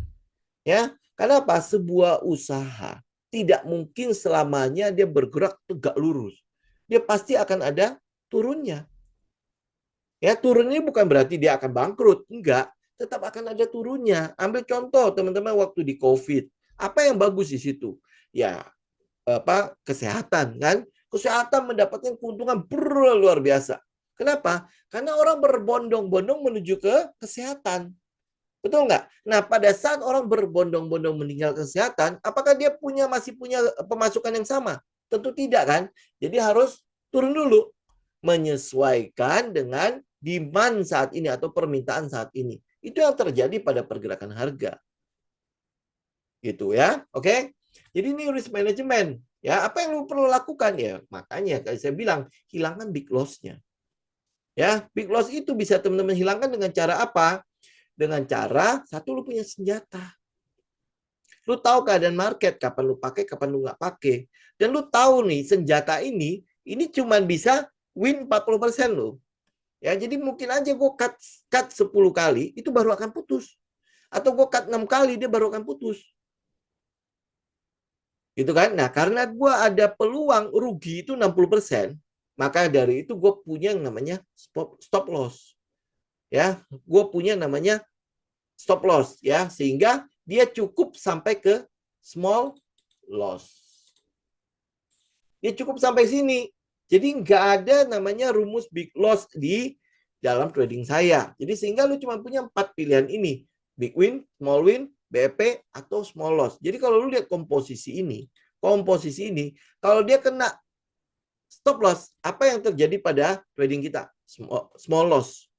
Ya, karena apa? Sebuah usaha tidak mungkin selamanya dia bergerak tegak lurus. Dia pasti akan ada turunnya. Ya, turunnya bukan berarti dia akan bangkrut, enggak. Tetap akan ada turunnya. Ambil contoh teman-teman waktu di COVID. Apa yang bagus di situ? Ya, kesehatan kan? Kesehatan mendapatkan keuntungan luar biasa. Kenapa? Karena orang berbondong-bondong menuju ke kesehatan. Betul nggak? Nah, pada saat orang berbondong-bondong meninggal kesehatan, apakah dia masih punya pemasukan yang sama? Tentu tidak kan? Jadi harus turun dulu. Menyesuaikan dengan demand saat ini atau permintaan saat ini. Itu yang terjadi pada pergerakan harga. Gitu ya. Oke? Jadi ini risk management. Ya, apa yang lu perlu lakukan ya? Makanya kayak saya bilang, hilangkan big loss-nya. Ya, big loss itu bisa teman-teman hilangkan dengan cara apa? Dengan cara satu lu punya senjata. Lu tahu keadaan market, kapan lu pakai, kapan lu nggak pakai. Dan lu tahu nih senjata ini cuma bisa win 40% lo. Ya, jadi mungkin aja gue cut 10 kali itu baru akan putus. Atau gue cut 6 kali dia baru akan putus. Gitu kan? Nah, karena gue ada peluang rugi itu 60%, maka dari itu gue punya yang namanya stop loss. Ya, gue punya namanya stop loss ya, sehingga dia cukup sampai ke small loss. Dia cukup sampai sini. Jadi nggak ada namanya rumus big loss di dalam trading saya. Jadi sehingga lu cuma punya 4 pilihan ini. Big win, small win, BP, atau small loss. Jadi kalau lu lihat komposisi ini, kalau dia kena stop loss, apa yang terjadi pada trading kita? Small loss.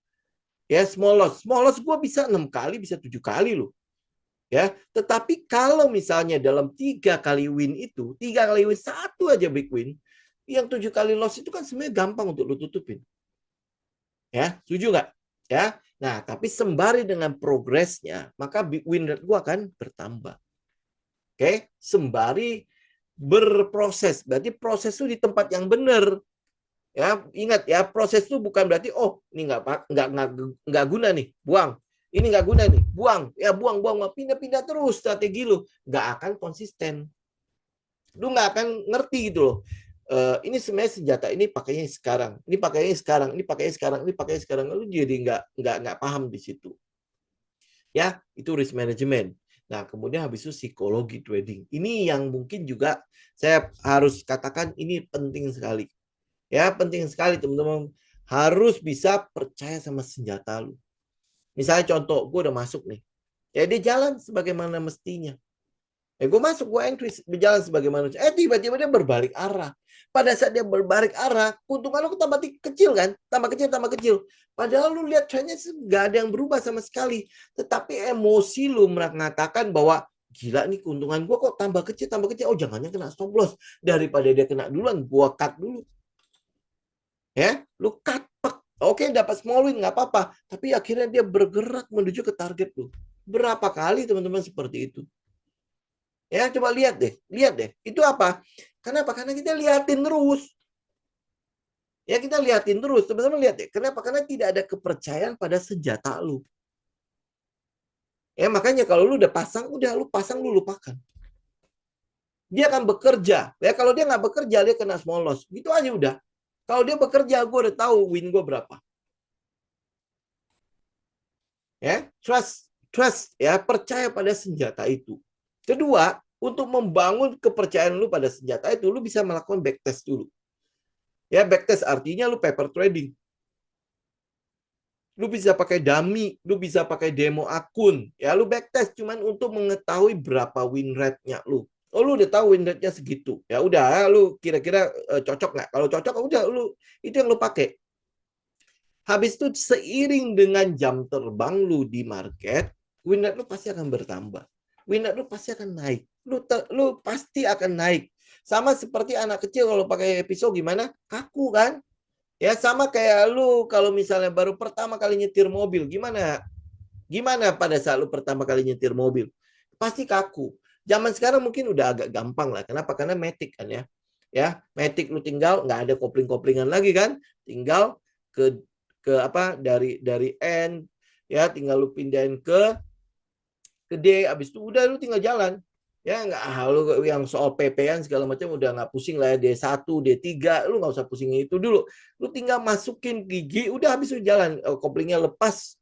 Ya, small loss gue bisa 6 kali, bisa 7 kali loh. Ya, tetapi kalau misalnya dalam 3 kali win itu, 3 kali win, 1 aja big win, yang 7 kali loss itu kan sebenarnya gampang untuk lu tutupin. Ya, setuju nggak? Ya, nah tapi sembari dengan progresnya, maka big win rate gua akan bertambah. Oke, sembari berproses, berarti proses itu di tempat yang benar. Ya, ingat ya, proses itu bukan berarti oh ini nggak guna nih, buang. Ini nggak guna nih, buang. Ya buang, pindah-pindah terus strategi lu, nggak akan konsisten. Lu nggak akan ngerti gitu loh. Ini sebenarnya senjata ini pakainya sekarang, ini pakainya sekarang, ini pakainya sekarang, ini pakainya sekarang. Lu jadi nggak paham di situ. Ya, itu risk management. Nah, kemudian habis itu psikologi trading. Ini yang mungkin juga saya harus katakan ini penting sekali. Ya, penting sekali teman-teman. Harus bisa percaya sama senjata lu. Misalnya contoh, gue udah masuk nih. Ya dia jalan sebagaimana mestinya. Gue masuk, gue entry berjalan sebagaimana. Tiba-tiba dia berbalik arah. Pada saat dia berbalik arah, keuntungan lu tambah kecil kan? Tambah kecil, tambah kecil. Padahal lu lihat trennya nggak ada yang berubah sama sekali. Tetapi emosi lu mengatakan bahwa gila nih keuntungan gue kok tambah kecil, tambah kecil. Oh jangannya kena stop loss. Daripada dia kena duluan, gue cut dulu. Ya, lu cut. Oke, dapat small win nggak apa-apa. Tapi akhirnya dia bergerak menuju ke target lu. Berapa kali teman-teman seperti itu? Ya, coba lihat deh. Lihat deh. Itu apa? Kenapa? Karena kita liatin terus. Ya, kita liatin terus. Teman-teman lihat deh. Kenapa? Karena tidak ada kepercayaan pada senjata lu. Ya, makanya kalau lu udah pasang, udah lu pasang, lu lupakan. Dia akan bekerja. Ya, kalau dia nggak bekerja, dia kena small loss. Gitu aja udah. Kalau dia bekerja, gue udah tahu win gue berapa. Ya, trust ya, percaya pada senjata itu. Kedua, untuk membangun kepercayaan lu pada senjata itu, lu bisa melakukan backtest dulu. Ya, backtest artinya lu paper trading. Lu bisa pakai dummy, lu bisa pakai demo akun. Ya, lu backtest cuman untuk mengetahui berapa win rate-nya lu. Oh, lu udah tahu win rate-nya segitu. Ya udah, lu kira-kira cocok nggak? Kalau cocok, udah lu itu yang lu pakai. Habis itu seiring dengan jam terbang lu di market, win rate lu pasti akan bertambah. Win rate lu pasti akan naik. Lu pasti akan naik. Sama seperti anak kecil kalau pakai pisau gimana? Kaku kan? Ya sama kayak lu kalau misalnya baru pertama kali nyetir mobil, gimana? Gimana pada saat lu pertama kali nyetir mobil? Pasti kaku. Zaman sekarang mungkin udah agak gampang lah. Kenapa? Karena Matic kan ya. Ya, Matic lu tinggal nggak ada kopling-koplingan lagi kan? Tinggal ke apa dari N ya, tinggal lu pindahin ke D, abis itu udah lu tinggal jalan. Ya nggak lu yang soal PP-an segala macam udah nggak pusing lah ya, D1, D3, lu nggak usah pusing itu dulu. Lu tinggal masukin gigi, udah habis itu jalan. Koplingnya lepas,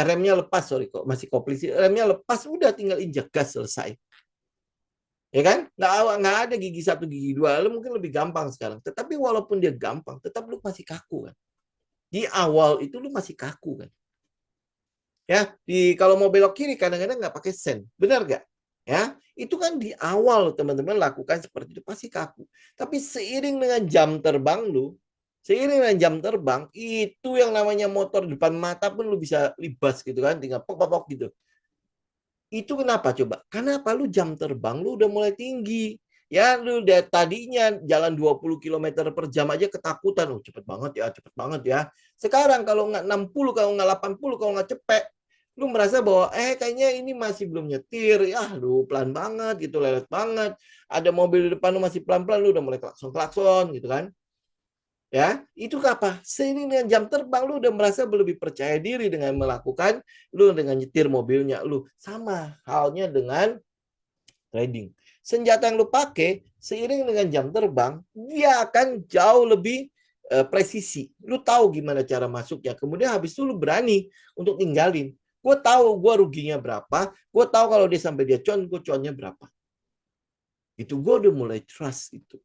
remnya lepas, sorry kok masih kopling sih. Remnya lepas, udah tinggal injak gas selesai. Ya kan? Nggak ada gigi satu, gigi dua. Lu mungkin lebih gampang sekarang. Tetapi walaupun dia gampang, tetap lu masih kaku kan. Di awal itu lu masih kaku kan. Ya, kalau mau belok kiri kadang-kadang nggak pakai sen. Benar nggak? Ya, itu kan di awal teman-teman lakukan seperti itu pasti kaku. Tapi seiring dengan jam terbang lu, seiring dengan jam terbang, itu yang namanya motor depan mata pun lu bisa libas gitu kan, tinggal pok-pok gitu. Itu kenapa coba? Karena apa? Lu jam terbang lu udah mulai tinggi. Ya, lu udah tadinya jalan 20 km per jam aja ketakutan. Oh, cepet banget ya, cepet banget ya. Sekarang kalau nggak 60, kalau nggak 80, kalau nggak cepet, lu merasa bahwa kayaknya ini masih belum nyetir. Ya, lu pelan banget gitu, lelet banget. Ada mobil di depan lu masih pelan-pelan, lu udah mulai klakson-klakson gitu kan. Ya, itu apa? Seiring dengan jam terbang lu udah merasa lebih percaya diri dengan melakukan lu dengan nyetir mobilnya lu. Sama halnya dengan trading. Senjata yang lu pakai seiring dengan jam terbang, dia akan jauh lebih presisi. Lu tahu gimana cara masuknya. Kemudian habis itu lu berani untuk tinggalin. Gue tahu gue ruginya berapa. Gue tahu kalau dia sampai dia gue connya berapa. Itu gue udah mulai trust itu.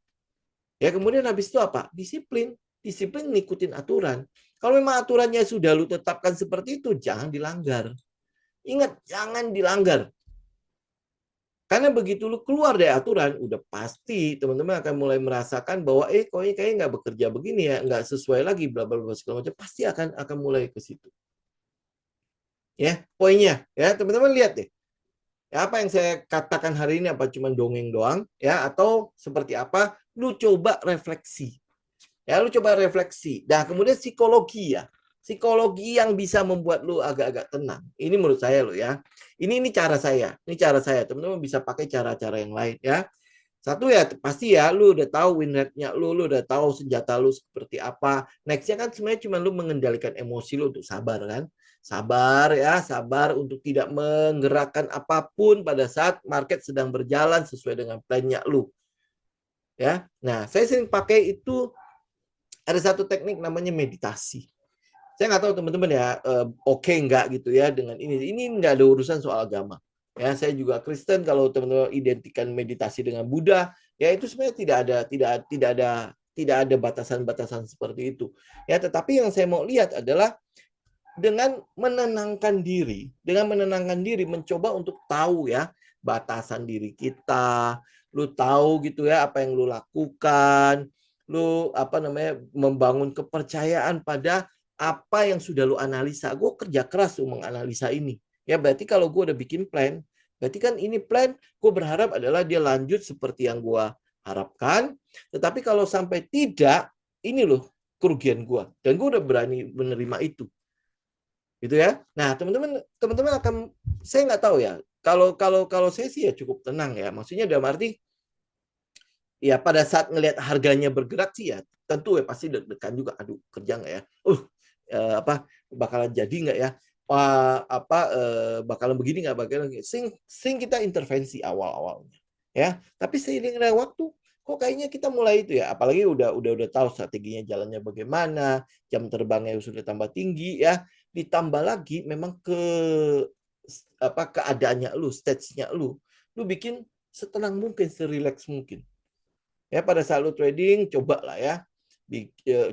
Ya, kemudian habis itu apa? Disiplin. Disiplin ngikutin aturan. Kalau memang aturannya sudah lu tetapkan seperti itu, jangan dilanggar. Ingat, jangan dilanggar. Karena begitu lu keluar dari aturan, udah pasti teman-teman akan mulai merasakan bahwa kok ini kayaknya nggak bekerja begini ya, nggak sesuai lagi, bla bla bla segala macam. Pasti akan mulai ke situ. Ya, poinnya. Ya, teman-teman lihat deh. Ya, apa yang saya katakan hari ini apa cuma dongeng doang ya atau seperti apa? Lu coba refleksi. Ya, lu coba refleksi. Nah, kemudian psikologi ya. Psikologi yang bisa membuat lu agak-agak tenang. Ini menurut saya lo ya. Ini cara saya. Ini cara saya. Teman-teman bisa pakai cara-cara yang lain ya. Satu ya pasti ya, lu udah tahu win rate-nya lu udah tahu senjata lu seperti apa. Next-nya kan sebenarnya cuma lu mengendalikan emosi lu untuk sabar kan. Sabar ya, sabar untuk tidak menggerakkan apapun pada saat market sedang berjalan sesuai dengan plan-nya lu. Ya. Nah, saya sering pakai itu ada satu teknik namanya meditasi. Saya nggak tahu teman-teman ya, oke nggak gitu ya dengan ini. Ini nggak ada urusan soal agama. Ya, saya juga Kristen. Kalau teman-teman identikan meditasi dengan Buddha, ya itu sebenarnya tidak ada batasan-batasan seperti itu. Ya, tetapi yang saya mau lihat adalah dengan menenangkan diri mencoba untuk tahu ya batasan diri kita, lu tahu gitu ya apa yang lu lakukan, lu apa namanya membangun kepercayaan pada apa yang sudah lu analisa. Gue kerja keras tuh menganalisa ini. Ya berarti kalau gue udah bikin plan, berarti kan ini plan gue berharap adalah dia lanjut seperti yang gue harapkan. Tetapi kalau sampai tidak, ini loh kerugian gue. Dan gue udah berani menerima itu gitu ya. Nah, teman-teman akan, saya nggak tahu ya. Kalau saya sih ya cukup tenang ya. Maksudnya dalam arti ya pada saat ngelihat harganya bergerak sih ya tentu ya pasti deg-degan juga. Aduh, kerja nggak ya? Apa bakalan jadi nggak ya? Bakalan begini nggak bakalan sing kita intervensi awal-awalnya ya. Tapi seiring dengan waktu kok kayaknya kita mulai itu ya, apalagi udah tahu strateginya jalannya bagaimana, jam terbangnya sudah tambah tinggi ya, ditambah lagi memang keadaannya lu, stage-nya lu bikin setenang mungkin, serileks mungkin. Ya pada saat lu trading cobalah ya.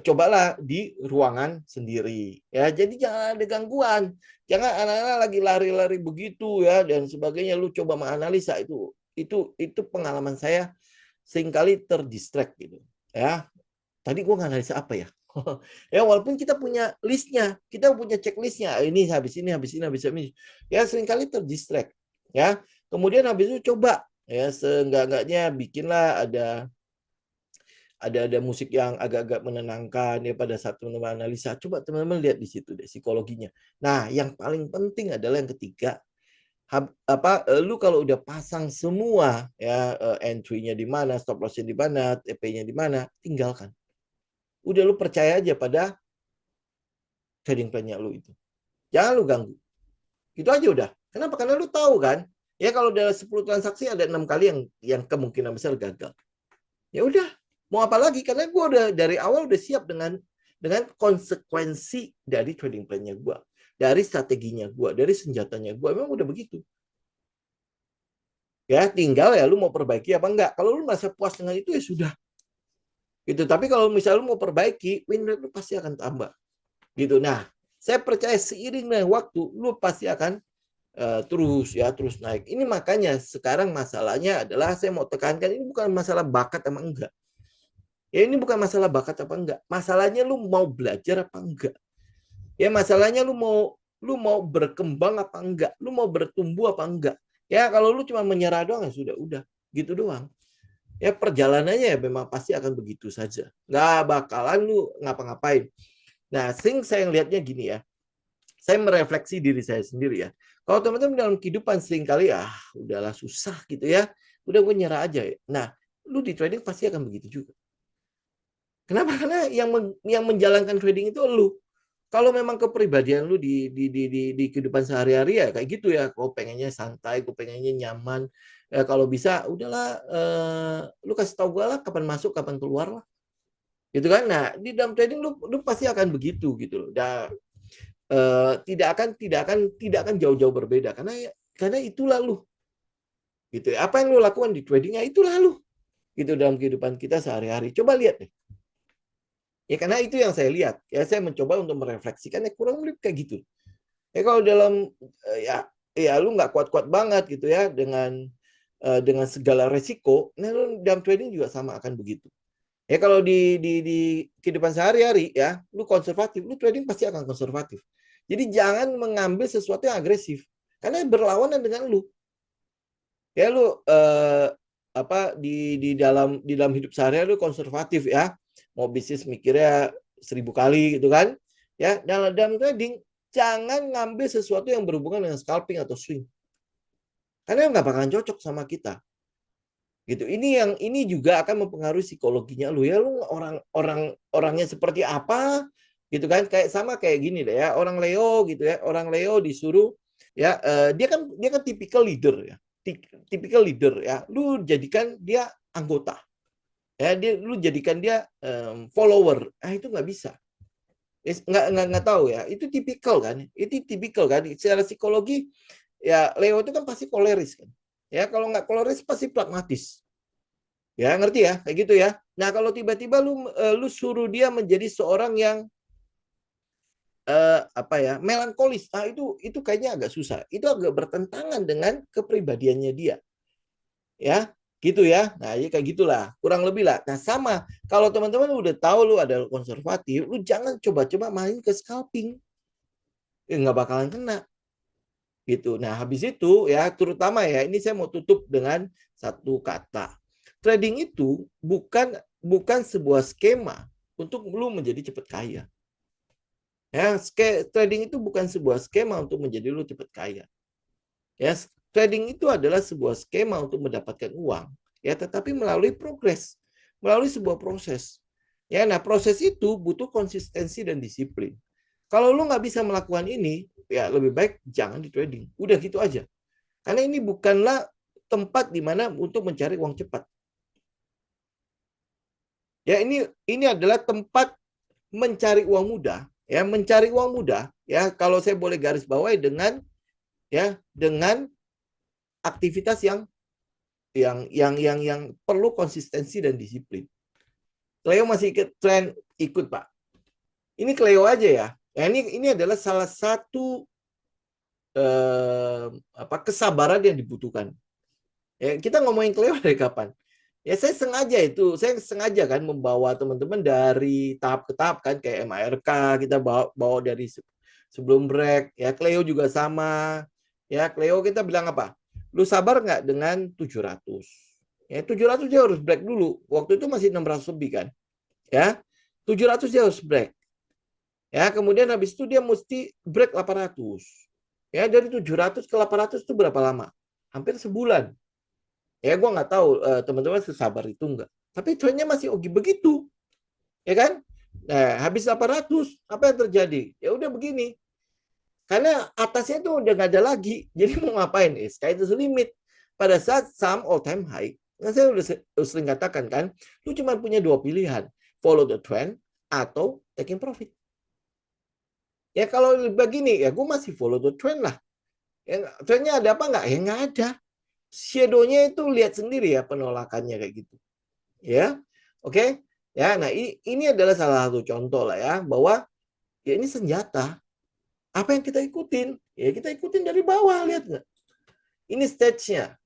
Cobalah di ruangan sendiri ya. Jadi jangan ada gangguan. Jangan anak-anak lagi lari-lari begitu ya dan sebagainya, lu coba menganalisa itu pengalaman saya seringkali terdistract gitu. Ya. Tadi gua nganalisa apa ya? Ya walaupun kita punya listnya, kita punya checklistnya, ini habis ini habis ini habis ini, ya seringkali terdistract ya. Kemudian habis itu coba ya seenggak-enggaknya bikinlah ada musik yang agak-agak menenangkan ya pada saat teman-teman analisa. Coba teman-teman lihat di situ deh psikologinya. Nah, yang paling penting adalah yang ketiga, lu kalau udah pasang semua ya entry-nya di mana, stop loss-nya di mana, TP-nya di mana, tinggalkan. Udah lu percaya aja pada trading plan-nya lu itu. Jangan lu ganggu. Itu aja udah. Kenapa? Karena lu tahu kan, ya kalau dalam 10 transaksi ada 6 kali yang kemungkinan besar gagal. Ya udah, mau apa lagi? Karena gue udah dari awal udah siap dengan konsekuensi dari trading plan-nya gue, dari strateginya gue, dari senjatanya gue. Memang udah begitu. Ya, tinggal ya lu mau perbaiki apa enggak. Kalau lu merasa puas dengan itu ya sudah. Gitu. Tapi kalau misalnya lu mau perbaiki, win rate lu pasti akan tambah. Gitu. Nah, saya percaya seiring dengan waktu lu pasti akan terus naik. Ini makanya sekarang masalahnya adalah saya mau tekankan ini bukan masalah bakat apa enggak. Ya ini bukan masalah bakat apa enggak. Masalahnya lu mau belajar apa enggak. Ya masalahnya lu mau berkembang apa enggak. Lu mau bertumbuh apa enggak. Ya kalau lu cuma menyerah doang ya sudah, udah. Gitu doang. Ya perjalanannya ya memang pasti akan begitu saja. Nggak bakalan lu ngapa-ngapain. Nah, saya ngelihatnya gini ya. Saya merefleksi diri saya sendiri ya. Kalau teman-teman dalam kehidupan seringkali udahlah susah gitu ya. Udah gue nyerah aja ya. Nah, lu di trading pasti akan begitu juga. Kenapa? Karena yang menjalankan trading itu lu. Kalau memang kepribadian lu di kehidupan sehari-hari ya kayak gitu ya. Kau pengennya santai, kau pengennya nyaman. Ya, kalau bisa udahlah lu kasih tahu gue lah kapan masuk, kapan keluar lah. Gitu kan? Nah, di dalam trading lu pasti akan begitu gitu loh. Tidak akan jauh-jauh berbeda karena itulah lu. Gitu. Apa yang lu lakukan di tradingnya itulah lu. Gitu dalam kehidupan kita sehari-hari. Coba lihat deh. Ya karena itu yang saya lihat. Ya saya mencoba untuk merefleksikan ya kurang lebih kayak gitu. Ya kalau dalam ya lu nggak kuat-kuat banget gitu ya dengan segala resiko, nah lu dalam trading juga sama akan begitu. Ya kalau di kehidupan sehari-hari ya, lu konservatif, lu trading pasti akan konservatif. Jadi jangan mengambil sesuatu yang agresif karena berlawanan dengan lu. Ya lu di dalam hidup sehari-hari lu konservatif ya. Mau bisnis mikirnya 1000 kali gitu kan. Ya, dalam trading jangan ngambil sesuatu yang berhubungan dengan scalping atau swing. Karena nggak bakalan cocok sama kita. Gitu. Ini juga akan mempengaruhi psikologinya lu ya, lu orangnya seperti apa gitu kan, kayak sama kayak gini deh ya, orang Leo gitu ya, orang Leo disuruh ya, dia kan tipikal leader ya, tipikal leader ya, lu jadikan dia anggota ya, lu jadikan dia follower, itu nggak bisa. Nggak tahu ya, itu tipikal kan secara psikologi ya. Leo itu kan pasti koleris kan ya, kalau nggak koleris pasti pragmatis. Ya, ngerti ya? Kayak gitu ya. Nah, kalau tiba-tiba lu suruh dia menjadi seorang yang apa ya, melankolis. Ah, itu kayaknya agak susah. Itu agak bertentangan dengan kepribadiannya dia. Ya, gitu ya. Nah, ya kayak gitulah. Kurang lebih lah. Nah, sama. Kalau teman-teman udah tahu lu ada konservatif, lu jangan coba-coba main ke scalping. Nggak bakalan kena. Gitu. Nah, habis itu ya, terutama ya, ini saya mau tutup dengan satu kata. Trading itu bukan sebuah skema untuk lu menjadi cepat kaya. Ya, trading itu bukan sebuah skema untuk menjadi lu cepat kaya. Ya, trading itu adalah sebuah skema untuk mendapatkan uang, ya, tetapi melalui progres, melalui sebuah proses. Ya, nah proses itu butuh konsistensi dan disiplin. Kalau lu nggak bisa melakukan ini, ya lebih baik jangan di trading. Udah gitu aja. Karena ini bukanlah tempat di mana untuk mencari uang cepat. Ya, ini adalah tempat mencari uang mudah, ya, mencari uang mudah, ya, kalau saya boleh garis bawahi dengan aktivitas yang perlu konsistensi dan disiplin. Cleo masih ikut Pak. Ini Cleo aja ya. Ya, ini adalah salah satu kesabaran yang dibutuhkan. Ya, kita ngomongin Cleo dari kapan? Ya, saya sengaja kan membawa teman-teman dari tahap ke tahap kan, kayak MARK kita bawa dari sebelum break, ya Cleo juga sama. Ya, Cleo kita bilang apa? Lu sabar nggak dengan 700? Ya, 700 dia harus break dulu. Waktu itu masih 600 lebih kan. Ya, 700 dia harus break. Ya, kemudian habis itu dia mesti break 800. Ya, dari 700 ke 800 itu berapa lama? Hampir sebulan. Ya, gue nggak tahu teman-teman sesabar itu nggak. Tapi trennya masih oke begitu, ya kan? Nah, habis 800, apa yang terjadi? Ya udah begini. Karena atasnya itu udah nggak ada lagi. Jadi mau ngapain? Sky is the limit. Pada saat saham all time high, nah saya udah sering katakan kan, lu cuma punya dua pilihan. Follow the trend atau taking profit. Ya kalau begini, ya gue masih follow the trend lah. Ya, trendnya ada apa nggak? Ya nggak ada. Shadow-nya itu lihat sendiri ya penolakannya kayak gitu. Ya, oke. Ya, nah ini adalah salah satu contoh lah ya, bahwa ya ini senjata. Apa yang kita ikutin? Ya kita ikutin dari bawah, lihat nggak? Ini stage-nya.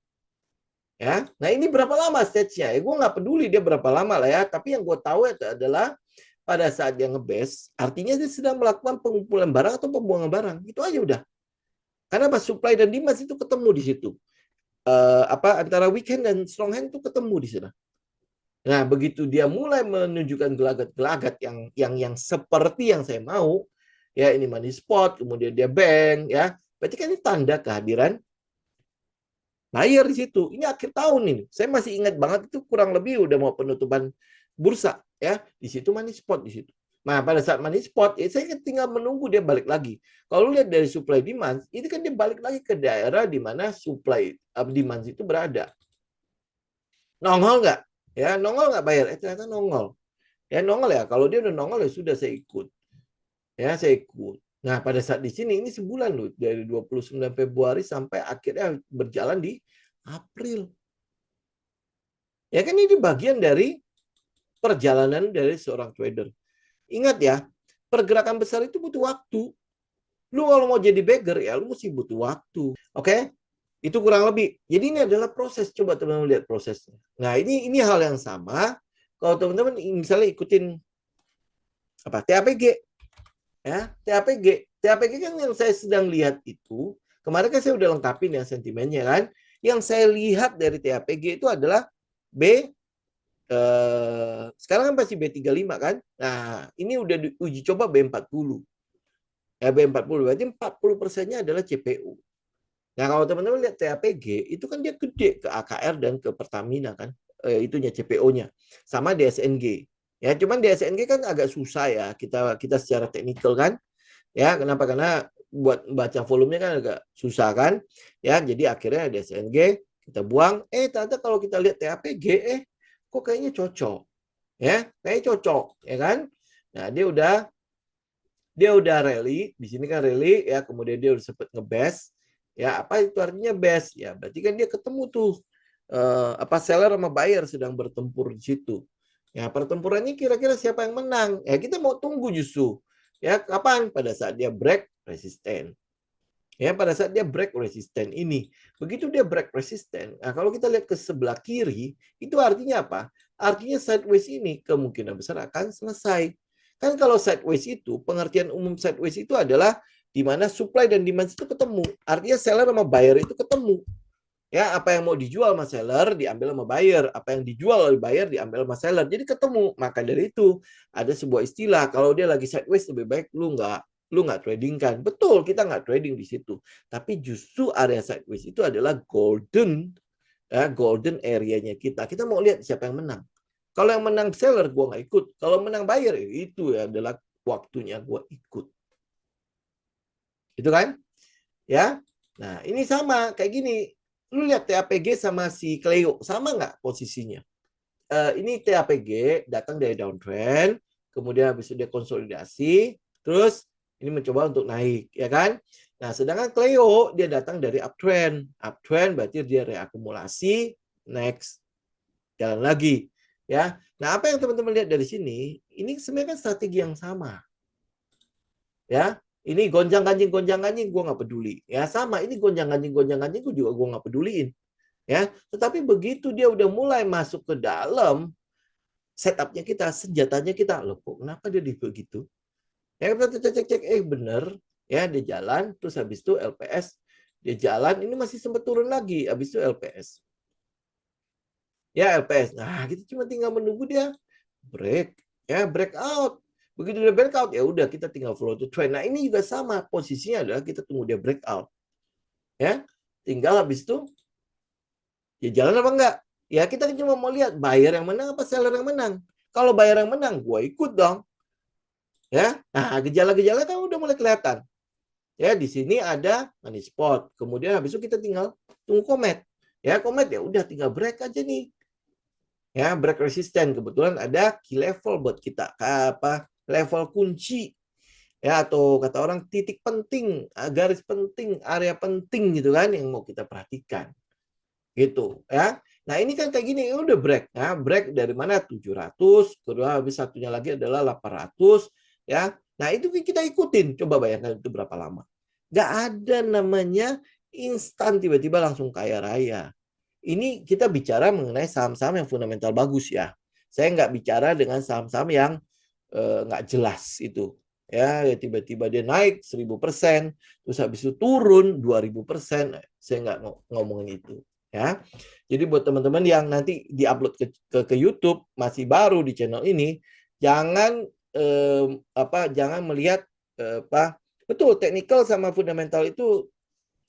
Ya, nah ini berapa lama stage-nya? Ya gue nggak peduli dia berapa lama lah ya, tapi yang gue tahu itu adalah pada saat dia ngebase, artinya dia sedang melakukan pengumpulan barang atau pembuangan barang. Itu aja udah. Karena pas supply dan demand itu ketemu di situ. Antara weekend dan strong hand itu ketemu di sana. Nah, begitu dia mulai menunjukkan gelagat-gelagat yang seperti yang saya mau, ya ini money spot, kemudian dia bank, ya. Berarti kan ini tanda kehadiran buyer di situ. Ini akhir tahun ini. Saya masih ingat banget itu kurang lebih udah mau penutupan bursa, ya. Di situ money spot di situ. Nah, pada saat money spot, ya saya tinggal menunggu dia balik lagi. Kalau lihat dari supply demand, ini kan dia balik lagi ke daerah di mana supply demand itu berada. Nongol nggak? Ya, nongol nggak bayar? Ternyata nongol. Ya, nongol ya. Kalau dia udah nongol ya sudah saya ikut. Ya, saya ikut. Nah, pada saat di sini ini sebulan loh, dari 29 Februari sampai akhirnya berjalan di April. Ya kan ini bagian dari perjalanan dari seorang trader. Ingat ya, pergerakan besar itu butuh waktu. Lu kalau mau jadi beggar ya lu mesti butuh waktu. Oke? Itu kurang lebih. Jadi ini adalah proses. Coba teman-teman lihat prosesnya. Nah, ini hal yang sama. Kalau teman-teman misalnya ikutin TAPG, ya, TAPG kan yang saya sedang lihat itu, kemarin kan saya udah lengkapin ya sentimennya kan. Yang saya lihat dari TAPG itu adalah B, sekarang kan masih B35 kan. Nah, ini udah diuji coba B40. Ya, B40 berarti 40%-nya adalah CPU. Nah, kalau teman-teman lihat TAPG, itu kan dia gede ke AKR dan ke Pertamina kan, itunya CPO-nya, sama DSNG. Ya, cuman DSNG kan agak susah ya kita secara teknikal kan. Ya, kenapa? Karena buat baca volumenya kan agak susah kan. Ya, jadi akhirnya DSNG kita buang. Ternyata kalau kita lihat TAPG, kok kayaknya cocok. Ya, kayaknya cocok, ya kan? Nah, dia udah rally, di sini kan rally ya, kemudian dia udah sempet ngebest. Ya, apa itu artinya best? Ya, berarti kan dia ketemu tuh apa seller sama buyer sedang bertempur di situ. Ya, pertempurannya kira-kira siapa yang menang? Ya, kita mau tunggu justru. Ya, kapan? Pada saat dia break resisten. Ya, pada saat dia break resisten ini. Begitu dia break resisten, nah kalau kita lihat ke sebelah kiri, itu artinya apa? Artinya sideways ini kemungkinan besar akan selesai. Kan kalau sideways itu, pengertian umum sideways itu adalah di mana supply dan demand itu ketemu. Artinya seller sama buyer itu ketemu. Ya, apa yang mau dijual sama seller diambil sama buyer, apa yang dijual oleh buyer diambil sama seller. Jadi ketemu. Maka dari itu ada sebuah istilah, kalau dia lagi sideways lebih baik lu nggak trading kan. Betul, kita nggak trading di situ. Tapi justru area sideways itu adalah golden, ya, golden area-nya kita. Kita mau lihat siapa yang menang. Kalau yang menang seller, gua nggak ikut. Kalau menang buyer, itu ya adalah waktunya gua ikut. Itu kan? Ya. Nah, ini sama kayak gini. Lu lihat TAPG sama si Cleo, sama nggak posisinya? Ini TAPG datang dari downtrend, kemudian habis itu dia konsolidasi, terus ini mencoba untuk naik, ya kan? Nah, sedangkan Cleo dia datang dari uptrend. Uptrend berarti dia reakumulasi, next jalan lagi, ya. Nah, apa yang teman-teman lihat dari sini? Ini sebenarnya kan strategi yang sama, ya. Ini gonjang ganjing gue nggak peduli, ya sama. Ini gonjang ganjing gue juga gue nggak peduliin, ya. Tetapi begitu dia udah mulai masuk ke dalam setupnya kita, senjatanya kita, loh kok kenapa dia begitu? Ya kita cek, bener, ya dia jalan, terus habis itu LPS, dia jalan, ini masih sempat turun lagi, habis itu LPS. Ya LPS, nah kita cuma tinggal menunggu dia break, ya breakout. Begitu dia breakout, ya udah kita tinggal follow the trend. Nah ini juga sama, posisinya adalah kita tunggu dia breakout. Ya, tinggal habis itu, ya jalan apa enggak? Ya kita cuma mau lihat buyer yang menang apa seller yang menang. Kalau buyer yang menang, gue ikut dong. Ya, nah gejala-gejala kan udah mulai kelihatan. Ya, di sini ada money spot. Kemudian habis itu kita tinggal tunggu komet. Ya, komet ya udah tinggal break aja nih. Ya, break resisten. Kebetulan ada key level buat kita. Apa? Level kunci. Ya, atau kata orang titik penting, garis penting, area penting gitu kan yang mau kita perhatikan. Gitu, ya. Nah, ini kan kayak gini, udah break. Nah, break dari mana? 700, kedua habis satunya lagi adalah 800, ya. Nah, itu kita ikutin. Coba bayangkan itu berapa lama. Nggak ada namanya instan tiba-tiba langsung kaya raya. Ini kita bicara mengenai saham-saham yang fundamental bagus ya. Saya nggak bicara dengan saham-saham yang nggak jelas itu. Ya, tiba-tiba dia naik 1000%, terus habis itu turun 2000%. Saya nggak ngomongin itu. Ya, jadi buat teman-teman yang nanti diupload ke YouTube masih baru di channel ini, jangan jangan melihat betul teknikal sama fundamental itu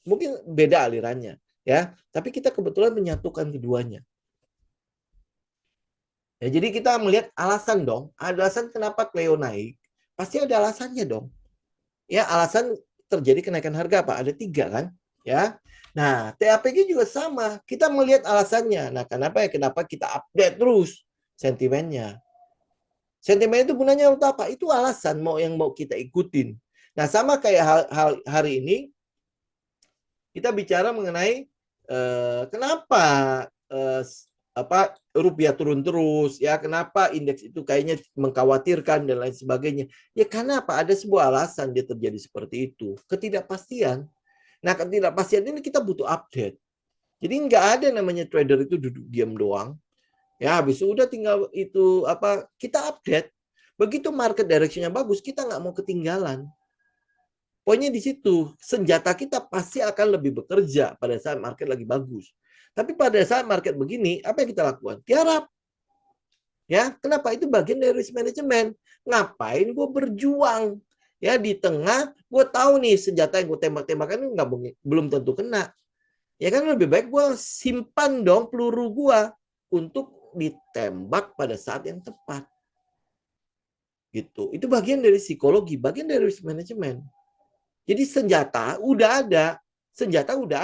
mungkin beda alirannya, ya. Tapi kita kebetulan menyatukan keduanya. Ya, jadi kita melihat alasan dong, alasan kenapa Cleo naik, pasti ada alasannya dong. Ya, alasan terjadi kenaikan harga apa? Ada 3 kan? Ya. Nah, TAPG juga sama. Kita melihat alasannya. Nah, kenapa ya? Kenapa kita update terus sentimennya? Sentimen itu gunanya untuk apa? Itu alasan yang mau kita ikutin. Nah, sama kayak hari ini kita bicara mengenai kenapa eh, rupiah turun terus, ya kenapa indeks itu kayaknya mengkhawatirkan dan lain sebagainya. Ya karena apa? Ada sebuah alasan dia terjadi seperti itu. Ketidakpastian. Nah, ketidakpastian ini kita butuh update. Jadi nggak ada namanya trader itu duduk diam doang. Ya, habis itu udah tinggal itu kita update. Begitu market direction-nya bagus, kita nggak mau ketinggalan. Poinnya di situ, senjata kita pasti akan lebih bekerja pada saat market lagi bagus. Tapi pada saat market begini, apa yang kita lakukan? Tiarap. Ya, kenapa? Itu bagian dari risk management. Ngapain gue berjuang? Ya di tengah, gue tahu nih senjata yang gue tembak-tembakan ini belum tentu kena. Ya kan lebih baik gue simpan dong peluru gue untuk ditembak pada saat yang tepat. Gitu. Itu bagian dari psikologi, bagian dari risk management. Jadi senjata udah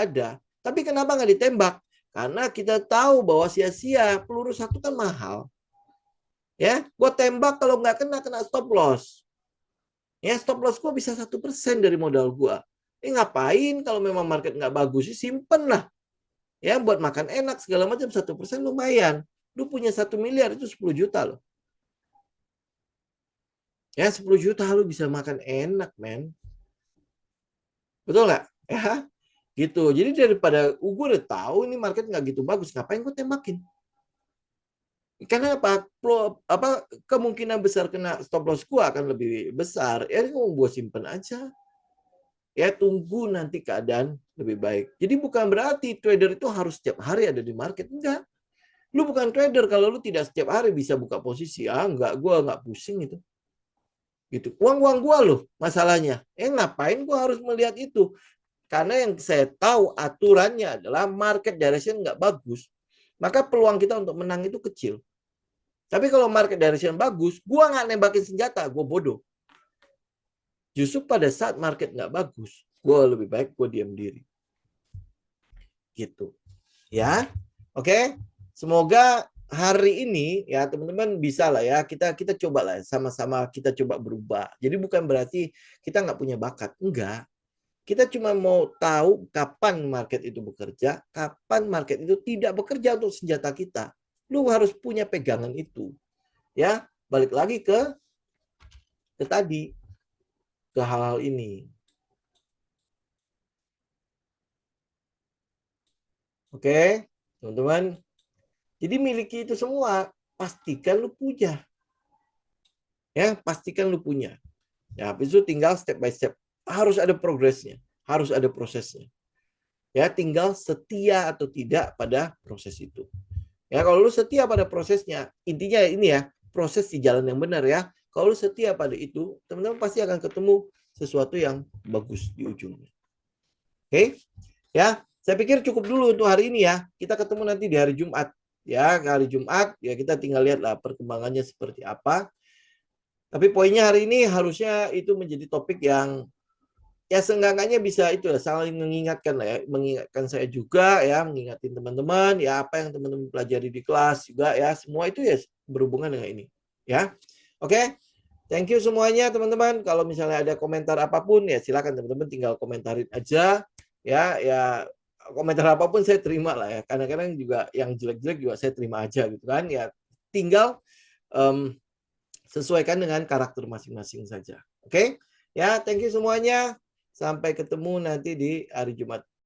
ada, tapi kenapa nggak ditembak? Karena kita tahu bahwa sia-sia, peluru satu kan mahal. Ya, gue tembak kalau nggak kena stop loss. Ya, stop loss gue bisa 1% dari modal gue. Ngapain kalau memang market nggak bagus sih, simpen lah. Ya, buat makan enak segala macam 1% lumayan. Lu punya 1 miliar itu 10 juta loh. Ya, 10 juta lu bisa makan enak, men. Betul nggak? Ya, gitu. Jadi daripada gue udah tahu ini market nggak gitu bagus, ngapain gue tembakin? Karena apa kemungkinan besar kena stop loss gue akan lebih besar. Ya gue simpen aja. Ya tunggu nanti keadaan lebih baik. Jadi bukan berarti trader itu harus setiap hari ada di market, enggak. Lu bukan trader kalau lu tidak setiap hari bisa buka posisi. Enggak, gue nggak pusing itu. Gitu. Uang gue loh masalahnya. Ngapain gue harus melihat itu? Karena yang saya tahu aturannya adalah market direction nggak bagus, maka peluang kita untuk menang itu kecil. Tapi kalau market direction bagus, gue nggak nembakin senjata, gue bodoh. Justru pada saat market nggak bagus, gue lebih baik gue diam diri. Gitu. Ya, oke. Semoga hari ini ya teman-teman bisa lah ya kita coba lah sama-sama kita coba berubah. Jadi bukan berarti kita nggak punya bakat, enggak. Kita cuma mau tahu kapan market itu bekerja, kapan market itu tidak bekerja untuk senjata kita. Lu harus punya pegangan itu. Ya, balik lagi ke tadi, ke hal-hal ini. Oke, teman-teman. Jadi miliki itu semua, pastikan lu punya. Ya, pastikan lu punya. Ya, habis itu tinggal step by step. Harus ada progresnya, harus ada prosesnya. Ya, tinggal setia atau tidak pada proses itu. Ya, kalau lu setia pada prosesnya, intinya ini ya, proses di jalan yang benar ya. Kalau lu setia pada itu, teman-teman pasti akan ketemu sesuatu yang bagus di ujungnya. Oke? Ya, saya pikir cukup dulu untuk hari ini ya. Kita ketemu nanti di hari Jumat. Ya, hari Jumat ya kita tinggal lihatlah perkembangannya seperti apa. Tapi poinnya hari ini harusnya itu menjadi topik yang ya seenggaknya bisa itu ya saling mengingatkan lah ya, mengingatkan saya juga ya, mengingatin teman-teman ya apa yang teman-teman pelajari di kelas juga ya, semua itu ya berhubungan dengan ini ya. Oke, thank you semuanya teman-teman. Kalau misalnya ada komentar apapun ya silakan teman-teman tinggal komentarin aja ya, ya komentar apapun saya terima lah ya. Kadang-kadang juga yang jelek-jelek juga saya terima aja gitu kan ya. Tinggal sesuaikan dengan karakter masing-masing saja. Oke? Ya, thank you semuanya. Sampai ketemu nanti di hari Jumat.